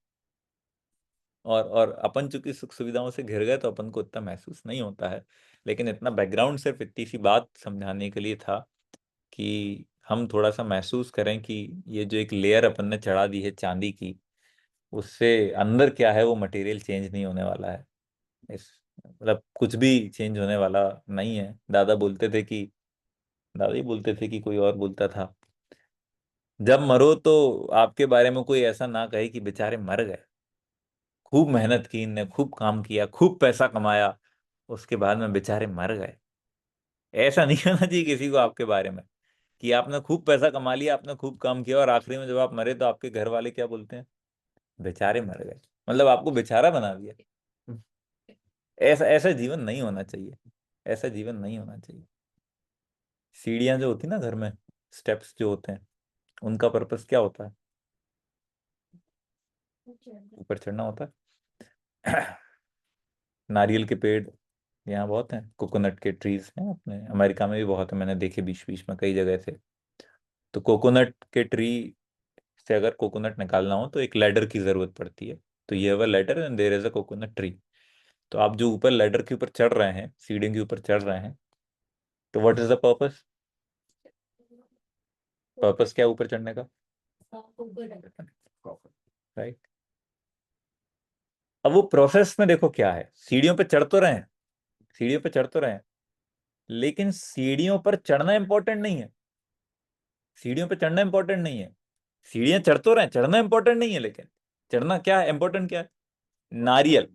और अपन चूंकि सुख सुविधाओं से घिर गए तो अपन को इतना महसूस नहीं होता है, लेकिन इतना बैकग्राउंड सिर्फ इतनी सी बात समझाने के लिए था कि हम थोड़ा सा महसूस करें कि ये जो एक लेयर अपन ने चढ़ा दी है चांदी की, उससे अंदर क्या है वो मटेरियल चेंज नहीं होने वाला है। इस मतलब कुछ भी चेंज होने वाला नहीं है। दादा ही बोलते थे कि कोई और बोलता था, जब मरो तो आपके बारे में कोई ऐसा ना कहे कि बेचारे मर गए, खूब मेहनत की इनने, खूब काम किया, खूब पैसा कमाया, उसके बाद में बेचारे मर गए। ऐसा नहीं कहना चाहिए किसी को आपके बारे में कि आपने खूब पैसा कमा लिया, आपने खूब काम किया और आखिरी में जब आप मरे तो आपके घर वाले क्या बोलते हैं, बेचारे मर गए, मतलब आपको बेचारा बना दिया। ऐसा ऐसा जीवन नहीं होना चाहिए, ऐसा जीवन नहीं होना चाहिए। सीढ़ियां जो होती ना घर में, स्टेप्स जो होते हैं, उनका पर्पस क्या होता है? ऊपर चढ़ना होता है। नारियल के पेड़ यहाँ बहुत हैं, कोकोनट के ट्रीज हैं, अपने अमेरिका में भी बहुत है, मैंने देखे बीच बीच में कई जगह से। तो कोकोनट के ट्री से अगर कोकोनट निकालना हो तो एक लैडर की जरूरत पड़ती है। तो ये have a ladder and there is a coconut tree. तो आप जो ऊपर लैडर के ऊपर चढ़ रहे हैं, सीढ़ियों के ऊपर चढ़ रहे हैं, तो what is the purpose? Purpose क्या है ऊपर चढ़ने का? राइट। अब वो प्रोसेस में देखो क्या है, सीढ़ियों पे चढ़ तो रहे हैं, सीढ़ियों पे चढ़ तो रहे हैं, लेकिन सीढ़ियों पर चढ़ना इंपॉर्टेंट नहीं है। सीढ़ियों पे चढ़ना इंपॉर्टेंट नहीं है, सीढ़ियां चढ़ तो रहे हैं, चढ़ना इंपॉर्टेंट नहीं है, लेकिन चढ़ना क्या है, इंपॉर्टेंट क्या है? नारियल।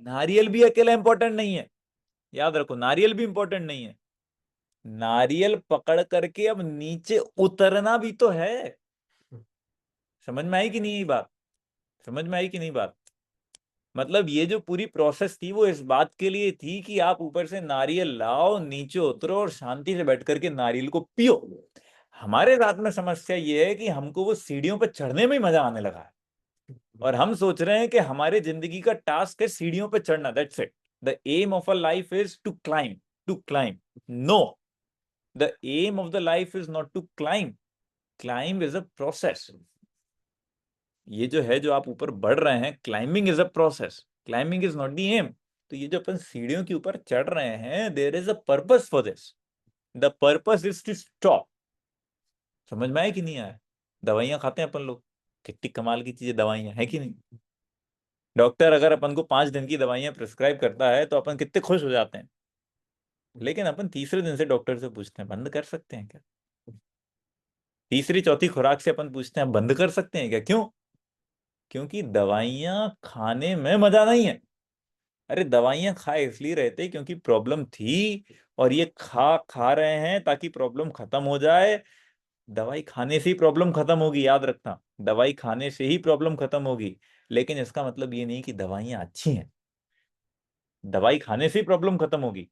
नारियल भी अकेला इंपॉर्टेंट नहीं है, याद रखो, नारियल भी इंपॉर्टेंट नहीं है। नारियल पकड़ करके अब नीचे उतरना भी तो है। समझ में आई कि नहीं ये बात? समझ में आई कि नहीं बात? मतलब ये जो पूरी प्रोसेस थी वो इस बात के लिए थी कि आप ऊपर से नारियल लाओ, नीचे उतरो और शांति से बैठ करके नारियल को पियो। हमारे साथ में समस्या ये है कि हमको वो सीढ़ियों पर चढ़ने में ही मजा आने लगा है, और हम सोच रहे हैं कि हमारे जिंदगी का टास्क है सीढ़ियों पे चढ़ना, that's it. The aim of a life is to climb, to climb. No, the aim of the life is not to climb, climb is a process. ये जो है, जो आप ऊपर बढ़ रहे हैं, climbing is a process, climbing is not the aim. तो ये जो अपन सीढ़ियों के ऊपर चढ़ रहे हैं, there is a purpose for this, the purpose is to stop. समझ में आया कि नहीं आया? दवाइयां खाते हैं अपन लोग, कितनी कमाल की चीजें दवाइयां है कि नहीं? डॉक्टर अगर अपन को 5 दिन की दवाइयां प्रिस्क्राइब करता है तो अपन कितने खुश हो जाते हैं, लेकिन अपन तीसरे दिन से डॉक्टर से पूछते हैं बंद कर सकते हैं क्या? तीसरी चौथी खुराक से अपन पूछते हैं बंद कर सकते हैं क्या? क्यों? क्योंकि दवाइयां खाने में मजा नहीं है। अरे दवाइयां खाए इसलिए रहते क्योंकि प्रॉब्लम थी, और ये खा खा रहे हैं ताकि प्रॉब्लम खत्म हो जाए। दवाई खाने से ही प्रॉब्लम खत्म होगी, याद रखना, दवाई खाने से ही प्रॉब्लम खत्म होगी। लेकिन इसका मतलब ये नहीं कि दवाइयां अच्छी हैं, दवाई खाने से ही प्रॉब्लम खत्म होगी।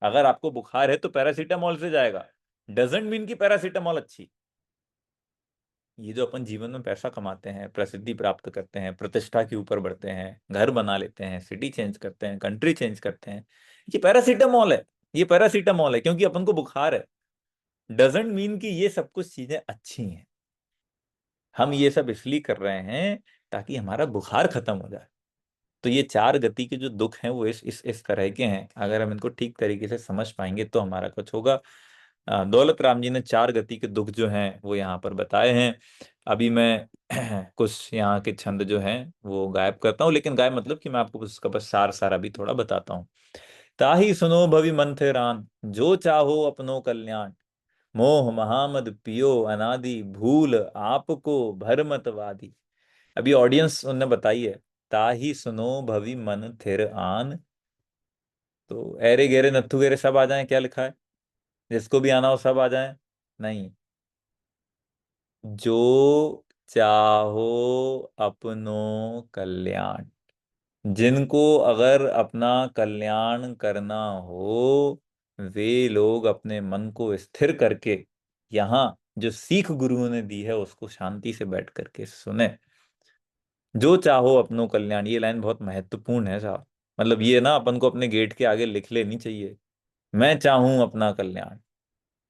अगर आपको बुखार है तो पैरासीटामोल से जाएगा, डजेंट मीन की पैरासीटामोल अच्छी। ये जो अपन जीवन में पैसा कमाते हैं, प्रसिद्धि प्राप्त करते हैं, प्रतिष्ठा के ऊपर बढ़ते हैं, घर बना लेते हैं, सिटी चेंज करते हैं, कंट्री चेंज करते हैं, ये पैरासीटामोल है। ये पैरासीटामोल है क्योंकि अपन को बुखार है, डजेंट मीन कि ये सब कुछ चीजें अच्छी हैं। हम ये सब इसलिए कर रहे हैं ताकि हमारा बुखार खत्म हो जाए। तो ये चार गति के जो दुख हैं वो इस तरह के हैं। अगर हम इनको ठीक तरीके से समझ पाएंगे तो हमारा कुछ होगा। दौलत राम जी ने चार गति के दुख जो हैं वो यहाँ पर बताए हैं। अभी मैं कुछ यहाँ के छंद जो हैं वो गायब करता हूँ, लेकिन गायब मतलब कि मैं आपको उसका बस सार सारा भी थोड़ा बताता हूँ। ताही सुनो भवि मंथरान, जो चाहो अपनो कल्याण, मोह महामद पियो अनादि, भूल आपको भरमतवादी। अभी ऑडियंस उनने बताई है, ताही सुनो भवि मन थिर आन। तो एरे गेरे नत्थु गेरे सब आ जाए, क्या लिखा है? जिसको भी आना हो सब आ जाए? नहीं, जो चाहो अपनो कल्याण, जिनको अगर अपना कल्याण करना हो, वे लोग अपने मन को स्थिर करके यहाँ जो सीख गुरुओं ने दी है उसको शांति से बैठ करके सुने। जो चाहो अपनो कल्याण, ये लाइन बहुत महत्वपूर्ण है साहब। मतलब ये ना अपन को अपने गेट के आगे लिख लेनी चाहिए, मैं चाहूं अपना कल्याण।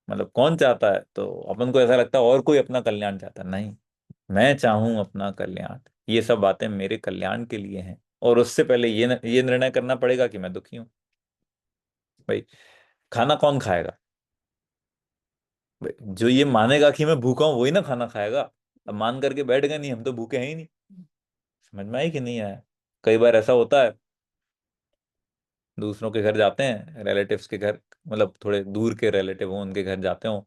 मतलब कौन चाहता है, तो अपन को ऐसा लगता है और कोई अपना कल्याण चाहता है, नहीं, मैं चाहूं अपना कल्याण, ये सब बातें मेरे कल्याण के लिए हैं। और उससे पहले ये निर्णय करना पड़ेगा कि मैं दुखी हूं। भाई, खाना कौन खाएगा? भाई, जो ये मानेगा कि मैं भूखा हूं वही ना खाना खाएगा। अब मान करके बैठ गए, नहीं हम तो भूखे हैं ही नहीं। समझ में आई कि नहीं आया? कई बार ऐसा होता है, दूसरों के घर जाते हैं, रिलेटिव्स के घर, मतलब थोड़े दूर के रिलेटिव हो उनके घर जाते हो,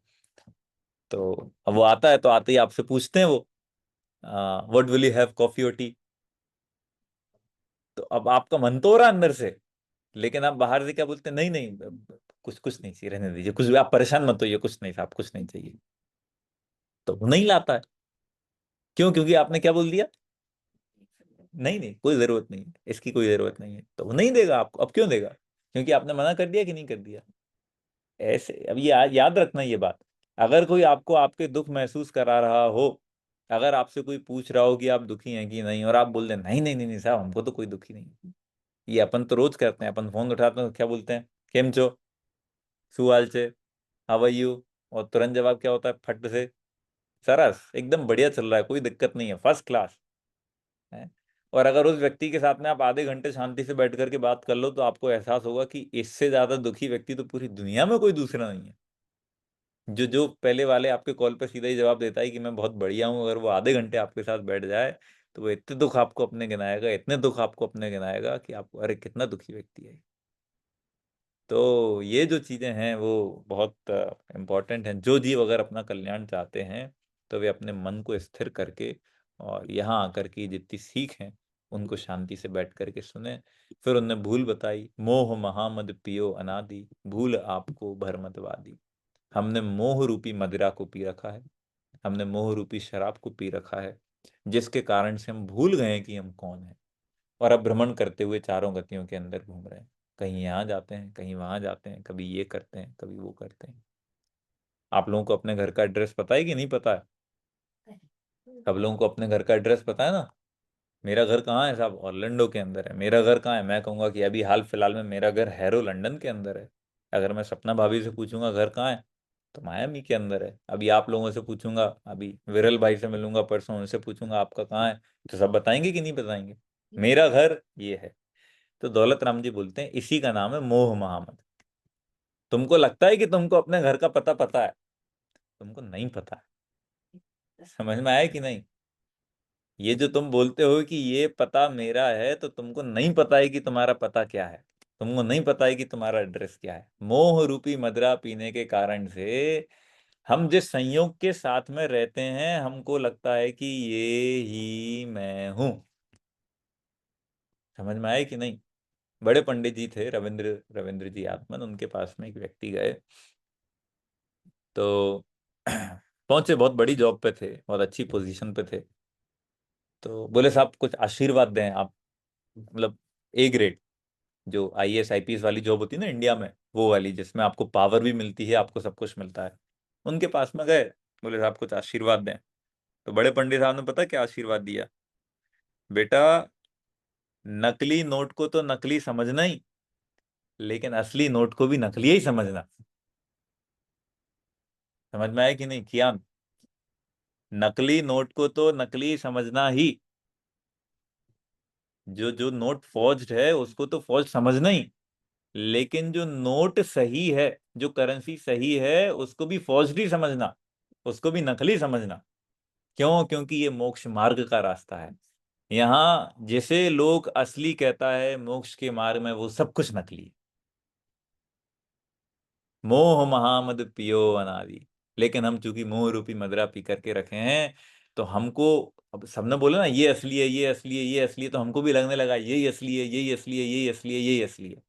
तो अब वो आता है तो आते ही आपसे पूछते हैं वो, what will you have, coffee और टी? तो अब आपका मन तो हो रहा है अंदर से, लेकिन आप बाहर से क्या बोलते हैं, नहीं नहीं, कुछ कुछ नहीं चाहिए, रहने दीजिए, कुछ भी, आप परेशान मत होइए, कुछ नहीं साहब, कुछ नहीं चाहिए। तो वो नहीं लाता है। क्यों? क्योंकि आपने क्या बोल दिया, नहीं नहीं कोई जरूरत नहीं है, इसकी कोई जरूरत नहीं है, तो वो नहीं देगा आपको। अब क्यों देगा? क्योंकि आपने मना कर दिया कि नहीं कर दिया। ऐसे अब ये याद रखना ये बात। अगर कोई आपको आपके दुख महसूस करा रहा हो, अगर आपसे कोई पूछ रहा हो कि आप दुखी हैं कि नहीं, और आप बोल दें नहीं नहीं नहीं नहीं साहब, हमको तो कोई दुखी नहीं है। ये अपन तो रोज करते हैं, अपन फोन उठाते हैं तो क्या बोलते हैं, केम चो, शू हाल चे, हाउ आर यू, और तुरंत जवाब क्या होता है, फट से, सरस, एकदम बढ़िया चल रहा है, कोई दिक्कत नहीं है, फर्स्ट क्लास है। और अगर उस व्यक्ति के साथ में आप आधे घंटे शांति से बैठ करके बात कर लो, तो आपको एहसास होगा कि इससे ज्यादा दुखी व्यक्ति तो पूरी दुनिया में कोई दूसरा नहीं है। जो जो पहले वाले आपके कॉल पे सीधा ही जवाब देता है कि मैं बहुत बढ़िया हूँ, अगर वो आधे घंटे आपके साथ बैठ जाए, तो वो इतने दुख आपको अपने गिनाएगा, इतने दुख आपको अपने गिनाएगा कि आपको, अरे कितना दुखी व्यक्ति है। तो ये जो चीजें हैं वो बहुत इम्पोर्टेंट हैं। जो जीव अगर अपना कल्याण चाहते हैं, तो वे अपने मन को स्थिर करके और यहाँ आकर की जितनी सीख है उनको शांति से बैठ करके सुने। फिर उनने भूल बताई, मोह महामद पियो अनादि, भूल आपको भरमतवादी। हमने मोह रूपी मदिरा को पी रखा है, हमने मोह रूपी शराब को पी रखा है, जिसके कारण से हम भूल गए हैं कि हम कौन हैं। और अब भ्रमण करते हुए चारों गतियों के अंदर घूम रहे हैं, कहीं यहाँ जाते हैं, कहीं वहां जाते हैं, कभी ये करते हैं, कभी वो करते हैं। आप लोगों को अपने घर का एड्रेस पता है कि नहीं पता है? सब लोगों को अपने घर का एड्रेस पता है ना? मेरा घर कहाँ है साहब? ऑरलैंडो के अंदर है। मेरा घर कहाँ है? मैं कहूंगा कि अभी हाल फिलहाल में मेरा घर हैरो लंदन के अंदर है। अगर मैं सपना भाभी से पूछूंगा घर कहाँ है, तो मायामी के अंदर है। अभी आप लोगों से पूछूंगा, अभी विरल भाई से मिलूंगा परसों, उनसे पूछूंगा आपका कहाँ है, तो सब बताएंगे कि नहीं बताएंगे? मेरा घर ये है। तो दौलत राम जी बोलते हैं इसी का नाम है मोह महामद। तुमको लगता है कि तुमको अपने घर का पता पता है, तुमको नहीं पता है। समझ में आया कि नहीं? ये जो तुम बोलते हो कि ये पता मेरा है, तो तुमको नहीं पता है कि तुम्हारा पता क्या है, तुमको नहीं पता है कि तुम्हारा एड्रेस क्या है। मोह रूपी मदिरा पीने के कारण से हम जिस संयोग के साथ में रहते हैं, हमको लगता है कि ये ही मैं हूं। समझ में आया कि नहीं? बड़े पंडित जी थे, रविंद्र रविंद्र जी आत्मन, उनके पास में एक व्यक्ति गए, तो पहुंचे, बहुत बड़ी जॉब पे थे, बहुत अच्छी पोजीशन पे थे। तो बोले साहब कुछ आशीर्वाद दें आप, मतलब ए ग्रेड, जो आईएएस आईपीएस वाली जॉब होती है ना इंडिया में, वो वाली जिसमें आपको पावर भी मिलती है, आपको सब कुछ मिलता है। उनके पास में गए, बोले साहब कुछ आशीर्वाद दें। तो बड़े पंडित साहब ने पता क्या आशीर्वाद दिया, बेटा नकली नोट को तो नकली समझना ही, लेकिन असली नोट को भी नकली ही समझना। समझ में आया कि नहीं कियान? नकली नोट को तो नकली समझना ही, जो जो नोट फॉर्ज्ड है उसको तो फॉर्ज समझना ही, लेकिन जो नोट सही है, जो करेंसी सही है, उसको भी फॉर्जरी समझना, उसको भी नकली समझना। क्यों? क्योंकि ये मोक्ष मार्ग का रास्ता है। यहाँ जिसे लोग असली कहता है मोक्ष के मार्ग में, वो सब कुछ नकली है। मोह महामद पियो अनादि। लेकिन हम चूंकि मोह रूपी मदिरा पी करके रखे हैं, तो हमको, अब सबने बोला ना ये असली है, ये असली है, ये असली है, तो हमको भी लगने लगा यही असली है, यही असली है, यही असली है, यही असली है।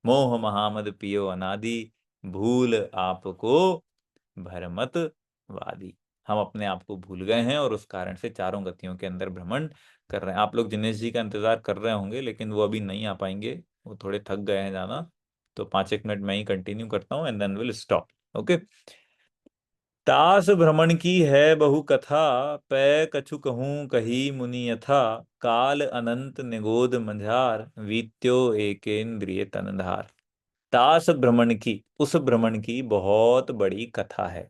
मोह महामद पियो अनादि, भूल आपको भरमत वादी। हम अपने आप को भूल गए हैं और उस कारण से चारों गतियों के अंदर भ्रमण कर रहे हैं। आप लोग दिनेश जी का इंतजार कर रहे होंगे, लेकिन वो अभी नहीं आ पाएंगे, वो थोड़े थक गए हैं जाना। तो 5 एक मिनट मैं ही कंटिन्यू करता हूँ and then will stop. Okay. तास भ्रमण की है बहु कथा, पै कछु कहूँ कही मुनि यथा, काल अनंत निगोद मझार, वीत्यो एकेन्द्रिय तनधार। तास भ्रमण की, उस भ्रमण की बहुत बड़ी कथा है।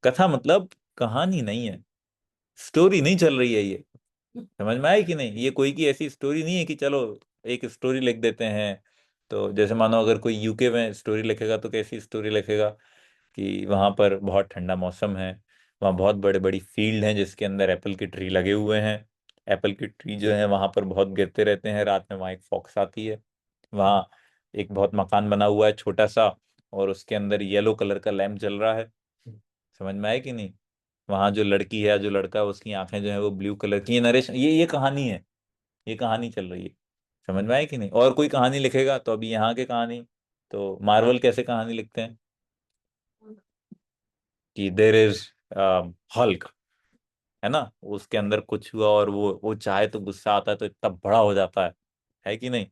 कथा मतलब कहानी नहीं है, स्टोरी नहीं चल रही है ये। समझ में आए कि नहीं? ये कोई की ऐसी स्टोरी नहीं है कि चलो एक स्टोरी लिख देते हैं। तो जैसे मानो अगर कोई यूके में स्टोरी लिखेगा तो कैसी स्टोरी लिखेगा कि वहां पर बहुत ठंडा मौसम है, वहाँ बहुत बड़े बड़ी फील्ड हैं जिसके अंदर एप्पल के ट्री लगे हुए हैं। एप्पल की ट्री जो है वहां पर बहुत गिरते रहते हैं, रात में वहाँ एक फॉक्स आती है। वहाँ एक बहुत मकान बना हुआ है छोटा सा, और उसके अंदर येलो कलर का लैंप जल रहा है। समझ में आए कि नहीं? वहां जो लड़की है जो लड़का है उसकी आंखें जो है वो ब्लू कलर की। ये नरेश, ये कहानी है, ये कहानी चल रही है। समझ में आए कि नहीं? और कोई कहानी लिखेगा तो अभी यहाँ के कहानी, तो मार्वल कैसे कहानी लिखते हैं कि देर इज हल्क, है ना, उसके अंदर कुछ हुआ और वो चाहे तो गुस्सा आता है तो इतना बड़ा हो जाता है कि नहीं?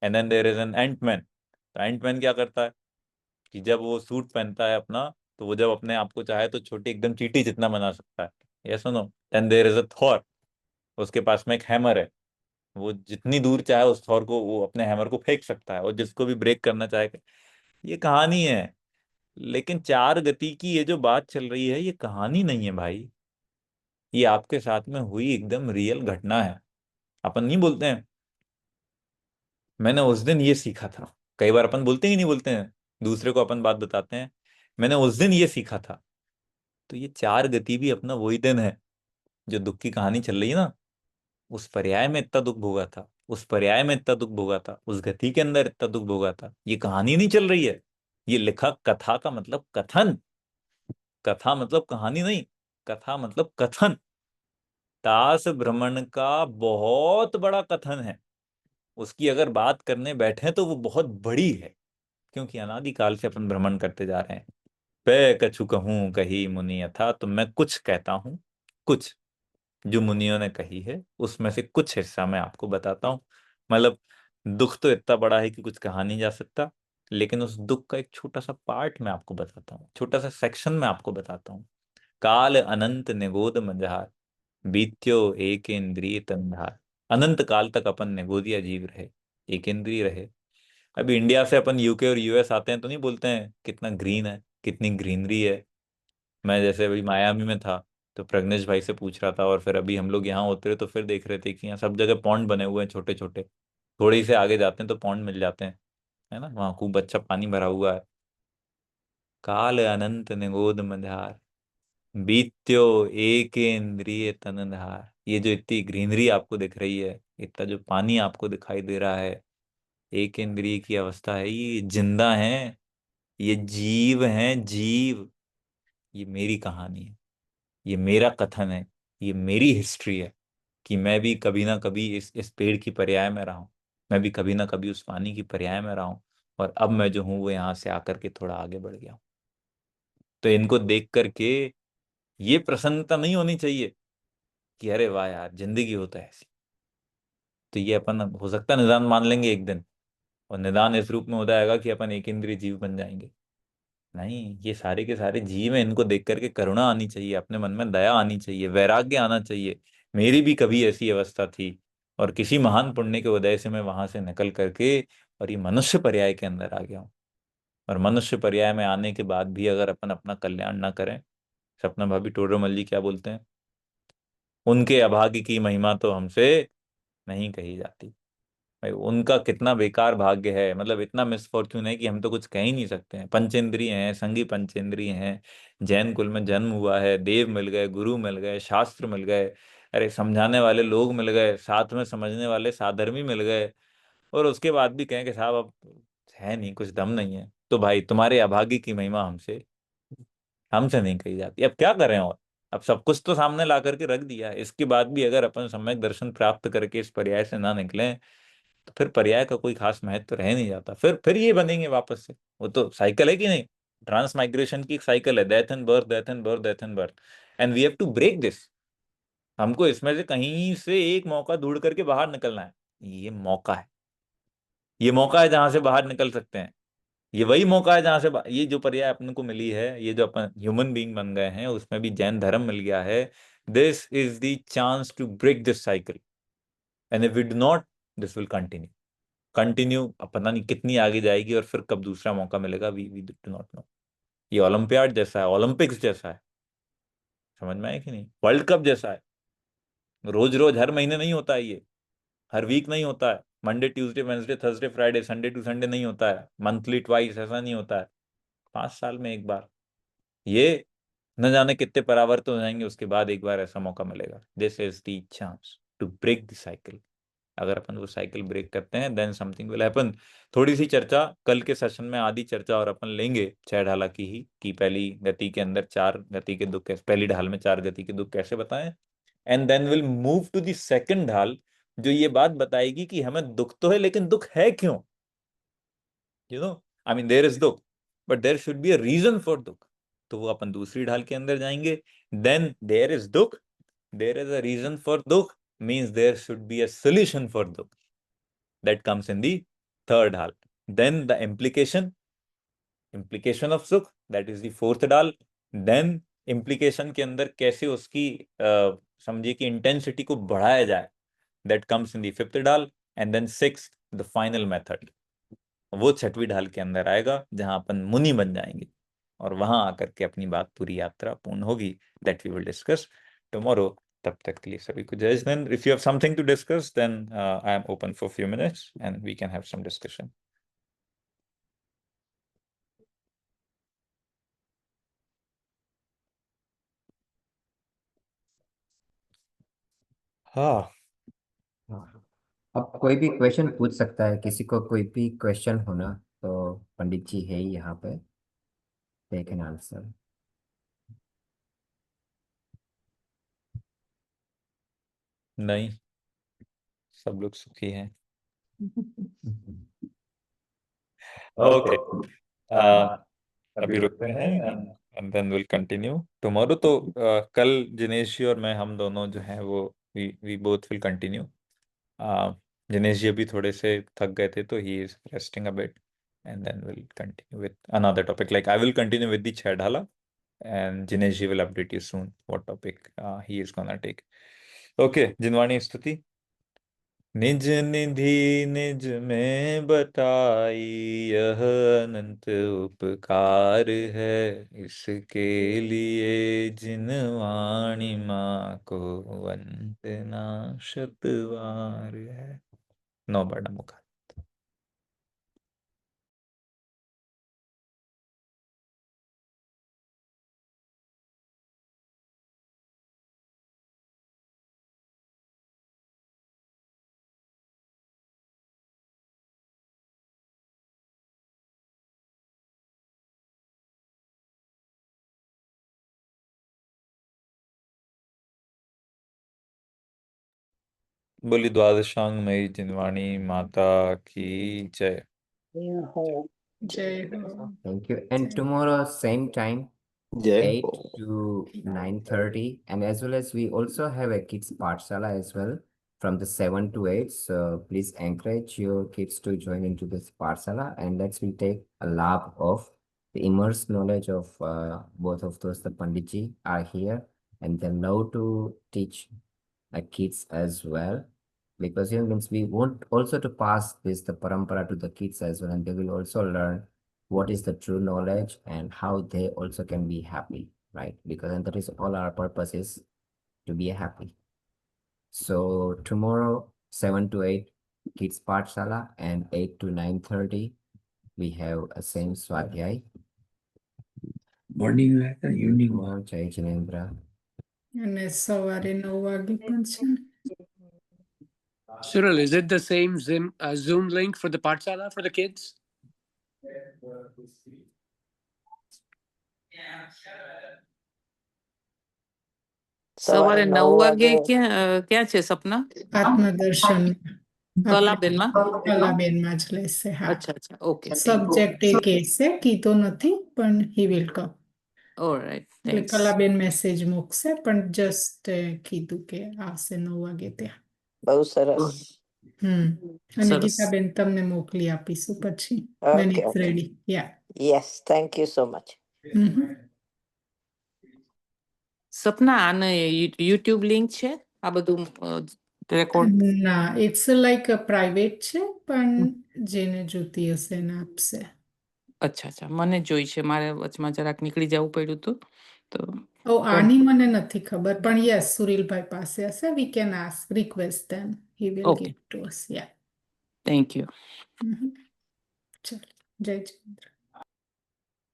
And then there is an Ant-Man. तो एंटमैन क्या करता है कि जब वो सूट पहनता है अपना, तो वो जब अपने आप को चाहे तो छोटी एकदम चींटी जितना बना सकता है। ये सुनो, then there is a Thor, उसके पास में एक हैमर है। वो जितनी दूर चाहे उस थॉर को, वो अपने हैमर को फेंक सकता है और जिसको भी ब्रेक करना चाहे। ये कहानी है। लेकिन चार गति की ये जो बात चल रही है ये कहानी नहीं है भाई, ये आपके साथ में हुई एकदम रियल घटना है। अपन नहीं बोलते हैं मैंने उस दिन ये सीखा था। कई बार अपन बोलते ही नहीं बोलते हैं, दूसरे को अपन बात बताते हैं, मैंने उस दिन ये सीखा था। तो ये चार गति भी अपना वही दिन है जो दुख की कहानी चल रही है ना। उस पर्याय में इतना दुख भोगा था, उस पर्याय में इतना दुख भोगा था, उस गति के अंदर इतना दुख भोगा था। ये कहानी नहीं चल रही है, ये लिखा। कथा का मतलब कथन, कथा मतलब कहानी नहीं, कथा मतलब कथन। दास भ्रमण का बहुत बड़ा कथन है। उसकी अगर बात करने बैठे तो वो बहुत बड़ी है, क्योंकि अनादिकाल से अपन भ्रमण करते जा रहे हैं। पे कछु कहूं कही मुनि यथा, तो मैं कुछ कहता हूं, कुछ जो मुनियों ने कही है उसमें से कुछ हिस्सा मैं आपको बताता हूँ। मतलब दुख तो इतना बड़ा है कि कुछ कहा नहीं जा सकता, लेकिन उस दुख का एक छोटा सा पार्ट मैं आपको बताता हूँ, छोटा सा सेक्शन मैं आपको बताता हूँ। काल अनंत निगोद मझार, बीत्यो एक इंद्रिय तंधार। अनंत काल तक अपन निगोदिया जीव रहे, एक इंद्रिय रहे। अभी इंडिया से अपन यूके और यूएस आते हैं तो नहीं बोलते हैं कितना ग्रीन है, कितनी ग्रीनरी है। मैं जैसे अभी मायामी में था तो प्रज्ञेश भाई से पूछ रहा था, और फिर अभी हम लोग यहाँ उतरे तो फिर देख रहे थे कि यहाँ सब जगह पॉन्ड बने हुए हैं छोटे छोटे। थोड़े ही से आगे जाते हैं तो पॉन्ड मिल जाते हैं, है ना, वहाँ खूब अच्छा पानी भरा हुआ है। काल अनंत निगोद मझार, बीत्यो एक इंद्रिय तनधार। ये जो इतनी ग्रीनरी आपको दिख रही है, इतना जो पानी आपको दिखाई दे रहा है, एक इंद्रिय की अवस्था है, ये जिंदा है, ये जीव हैं, जीव। ये मेरी कहानी है, ये मेरा कथन है, ये मेरी हिस्ट्री है कि मैं भी कभी ना कभी इस पेड़ की पर्याय में रहा हूं, मैं भी कभी ना कभी उस पानी की पर्याय में रहा हूं, और अब मैं जो हूं वो यहाँ से आकर के थोड़ा आगे बढ़ गया हूं। तो इनको देख करके ये प्रसन्नता नहीं होनी चाहिए कि अरे वाह यार जिंदगी होता है ऐसी। तो ये अपन हो सकता है निदान मान लेंगे एक दिन, और निदान इस रूप में हो जाएगा कि अपन एक इंद्रिय जीव बन जाएंगे। नहीं, ये सारे के सारे जीव हैं, इनको देख करके करुणा आनी चाहिए, अपने मन में दया आनी चाहिए, वैराग्य आना चाहिए। मेरी भी कभी ऐसी अवस्था थी, और किसी महान पुण्य के उदय से मैं वहां से निकल करके और ये मनुष्य पर्याय के अंदर आ गया हूँ। और मनुष्य पर्याय में आने के बाद भी अगर अपन अपना कल्याण ना करें, सपना भाभी टोडरमल जी क्या बोलते हैं, उनके अभाग्य की महिमा तो हमसे नहीं कही जाती। भाई उनका कितना बेकार भाग्य है, मतलब इतना मिसफॉर्च्यून है कि हम तो कुछ कह ही नहीं सकते हैं। पंचेंद्रिय हैं, संगी पंचेंद्रिय हैं, जैन कुल में जन्म हुआ है, देव मिल गए, गुरु मिल गए, शास्त्र मिल गए, अरे समझाने वाले लोग मिल गए, साथ में समझने वाले साधर्मी मिल गए, और उसके बाद भी कहें कि साहब अब है नहीं, कुछ दम नहीं है। तो भाई तुम्हारे अभागी की महिमा हमसे हमसे नहीं कही जाती। अब क्या करें? और अब सब कुछ तो सामने ला करके रख दिया है, इसके बाद भी अगर अपन सम्यक दर्शन प्राप्त करके इस पर्याय से ना निकलें तो फिर पर्याय का कोई खास महत्व तो रह नहीं जाता। फिर ये बनेंगे वापस से, वो तो साइकिल है कि नहीं, ट्रांस माइग्रेशन की एक साइकिल है, death and birth, death and birth, death and birth, and we have to break this. हमको इसमें से कहीं से एक मौका ढूंढ करके बाहर निकलना है। ये मौका है, ये मौका है जहां से बाहर निकल सकते हैं। ये वही मौका है जहां से ये जो पर्याय अपन को मिली है, ये जो अपन ह्यूमन बीइंग बन गए हैं, उसमें भी जैन धर्म मिल गया है। This is the chance to break this cycle, and if we do not, this will continue. अब पता नहीं कितनी आगे जाएगी और फिर कब दूसरा मौका मिलेगा, वी डू नॉट नो। ये ओलंपियाड जैसा है, ओलंपिक्स जैसा है, समझ में आया कि नहीं? वर्ल्ड कप जैसा है। रोज रोज हर महीने नहीं होता है ये, हर वीक नहीं होता है, Monday Tuesday Wednesday Thursday Friday Sunday to Sunday नहीं होता है, मंथली ट्वाइस ऐसा नहीं होता है, 5 साल में एक बार। ये न जाने कितने परावर्तन हो जाएंगे, उसके बाद एक बार ऐसा मौका मिलेगा। This is the chance to break the cycle. अगर अपन वो साइकिल ब्रेक करते हैं, देन समथिंग विल हैपन। थोड़ी सी चर्चा कल के सेशन में, आधी चर्चा और अपन लेंगे छह ढाला की ही, कि पहली गति के अंदर 4 गति के दुख कैसे, पहली ढाल में 4 गति के दुख कैसे बताएं, and then will move to the second ढाल, जो ये बात बताएगी कि हमें दुख तो है, लेकिन दुख है क्यों? आई मीन देयर इज दुख, but there should be a reason for दुख। तो वो अपन दूसरी ढाल के अंदर जाएंगे। देन देयर इज दुख, there is a reason for दुख, means there should be a solution for दुख, that comes in the third hal. Then the implication of sukh, that is the fourth dal. Then implication के अंदर कैसे उसकी समझिए कि intensity को बढ़ाया जाए, that comes in the fifth dal. And then sixth, the final method, वो छठवीं ढाल के अंदर आएगा, जहां अपन मुनि बन जाएंगे और वहां आकर के अपनी बात पूरी यात्रा पूर्ण होगी। That we will discuss tomorrow. तब तक के लिए सभी को जय हिंद। If you have something to discuss, then I am open for few minutes and we can have some discussion. हाँ, अब कोई भी क्वेश्चन पूछ सकता है, किसी को कोई भी क्वेश्चन होना तो पंडित जी है ही यहाँ पे, दे कैन आंसर। नहीं, सब लोग सुखी हैं। ओके, अभी रुकते हैं and then will continue tomorrow. तो कल जिनेश जी और मैं, हम दोनों जो हैं वो we both will continue. Jinesh ji अभी थोड़े से थक गए थे, तो he is resting a bit, and then will continue with another topic. Like I will continue with the छह ढाला, and Jinesh ji will update you soon what topic he is gonna take. Okay, जिनवाणी स्तुति। निज निधि निज में बताई, यह अनंत उपकार है, इसके लिए जिनवाणी माँ को वंदना शतवार है। नौ बड़ा मुखा। बोली द्वादशांग मई जिनवाणी माता की जय। जय हो। Thank you. And tomorrow, same time, जय 8 हो। to 9:30, and as well as we also have a kids Pathshala as well from the 7 to 8. So please encourage your kids to join into this Pathshala, and let's we take a lab of the immersed knowledge of both of those. The Panditji are here, and they love to teach kids as well, because means we want also to pass this the parampara to the kids as well, and they will also learn what is the true knowledge and how they also can be happy, right? Because and that is all our purpose is to be happy. So tomorrow 7 to 8 kids Pathshala, and 8 to 9:30 we have a same Swadhyay. Morning में है evening में? Tomorrow Jai Jinendra. અને સવારે 9 વાગે પણ છે ને? Cyril, is it the same Zoom link for the Pathshala for the kids? સવારે 9 વાગે ક્યાં છે સપના? આત્મદર્શન કલાબેનમાં? કલાબેનમાં જ લેશે. હા, અચ્છા અચ્છા, ઓકે, સબ્જેક્ટ એ કહેશે, કીધો નથી પણ હી વિલ કમ. ઓલરાઈટ, એટલે થેન્ક્સ. કલાબેન મેસેજ મૂકશે, પણ જસ્ટ કીધું કે આવશે 9 વાગે ત્યાં. બહુ સરસ. અને સરસ. ગીતાબેન તમને મોકલી આપીશું પછી when Okay, it's okay. ready. Yeah. Yes, thank you so much. Mhm. સપના આને યુટ્યુબ લિંક છે આ બધું રેકોર્ડ? ના it's like a private છે પણ જેને જોતી હશે એને આપશે. અચ્છા અચ્છા, મને જોઈ છે, મારે વચમાં જરાક નીકળી જવું પડ્યું હતું તો. આની મને નથી ખબર પણ યસ સુરીલભાઈ પાસે હશે. we can ask request them, he will Okay. give to us. Yeah. Thank you. ચલો જય ચંદ્ર.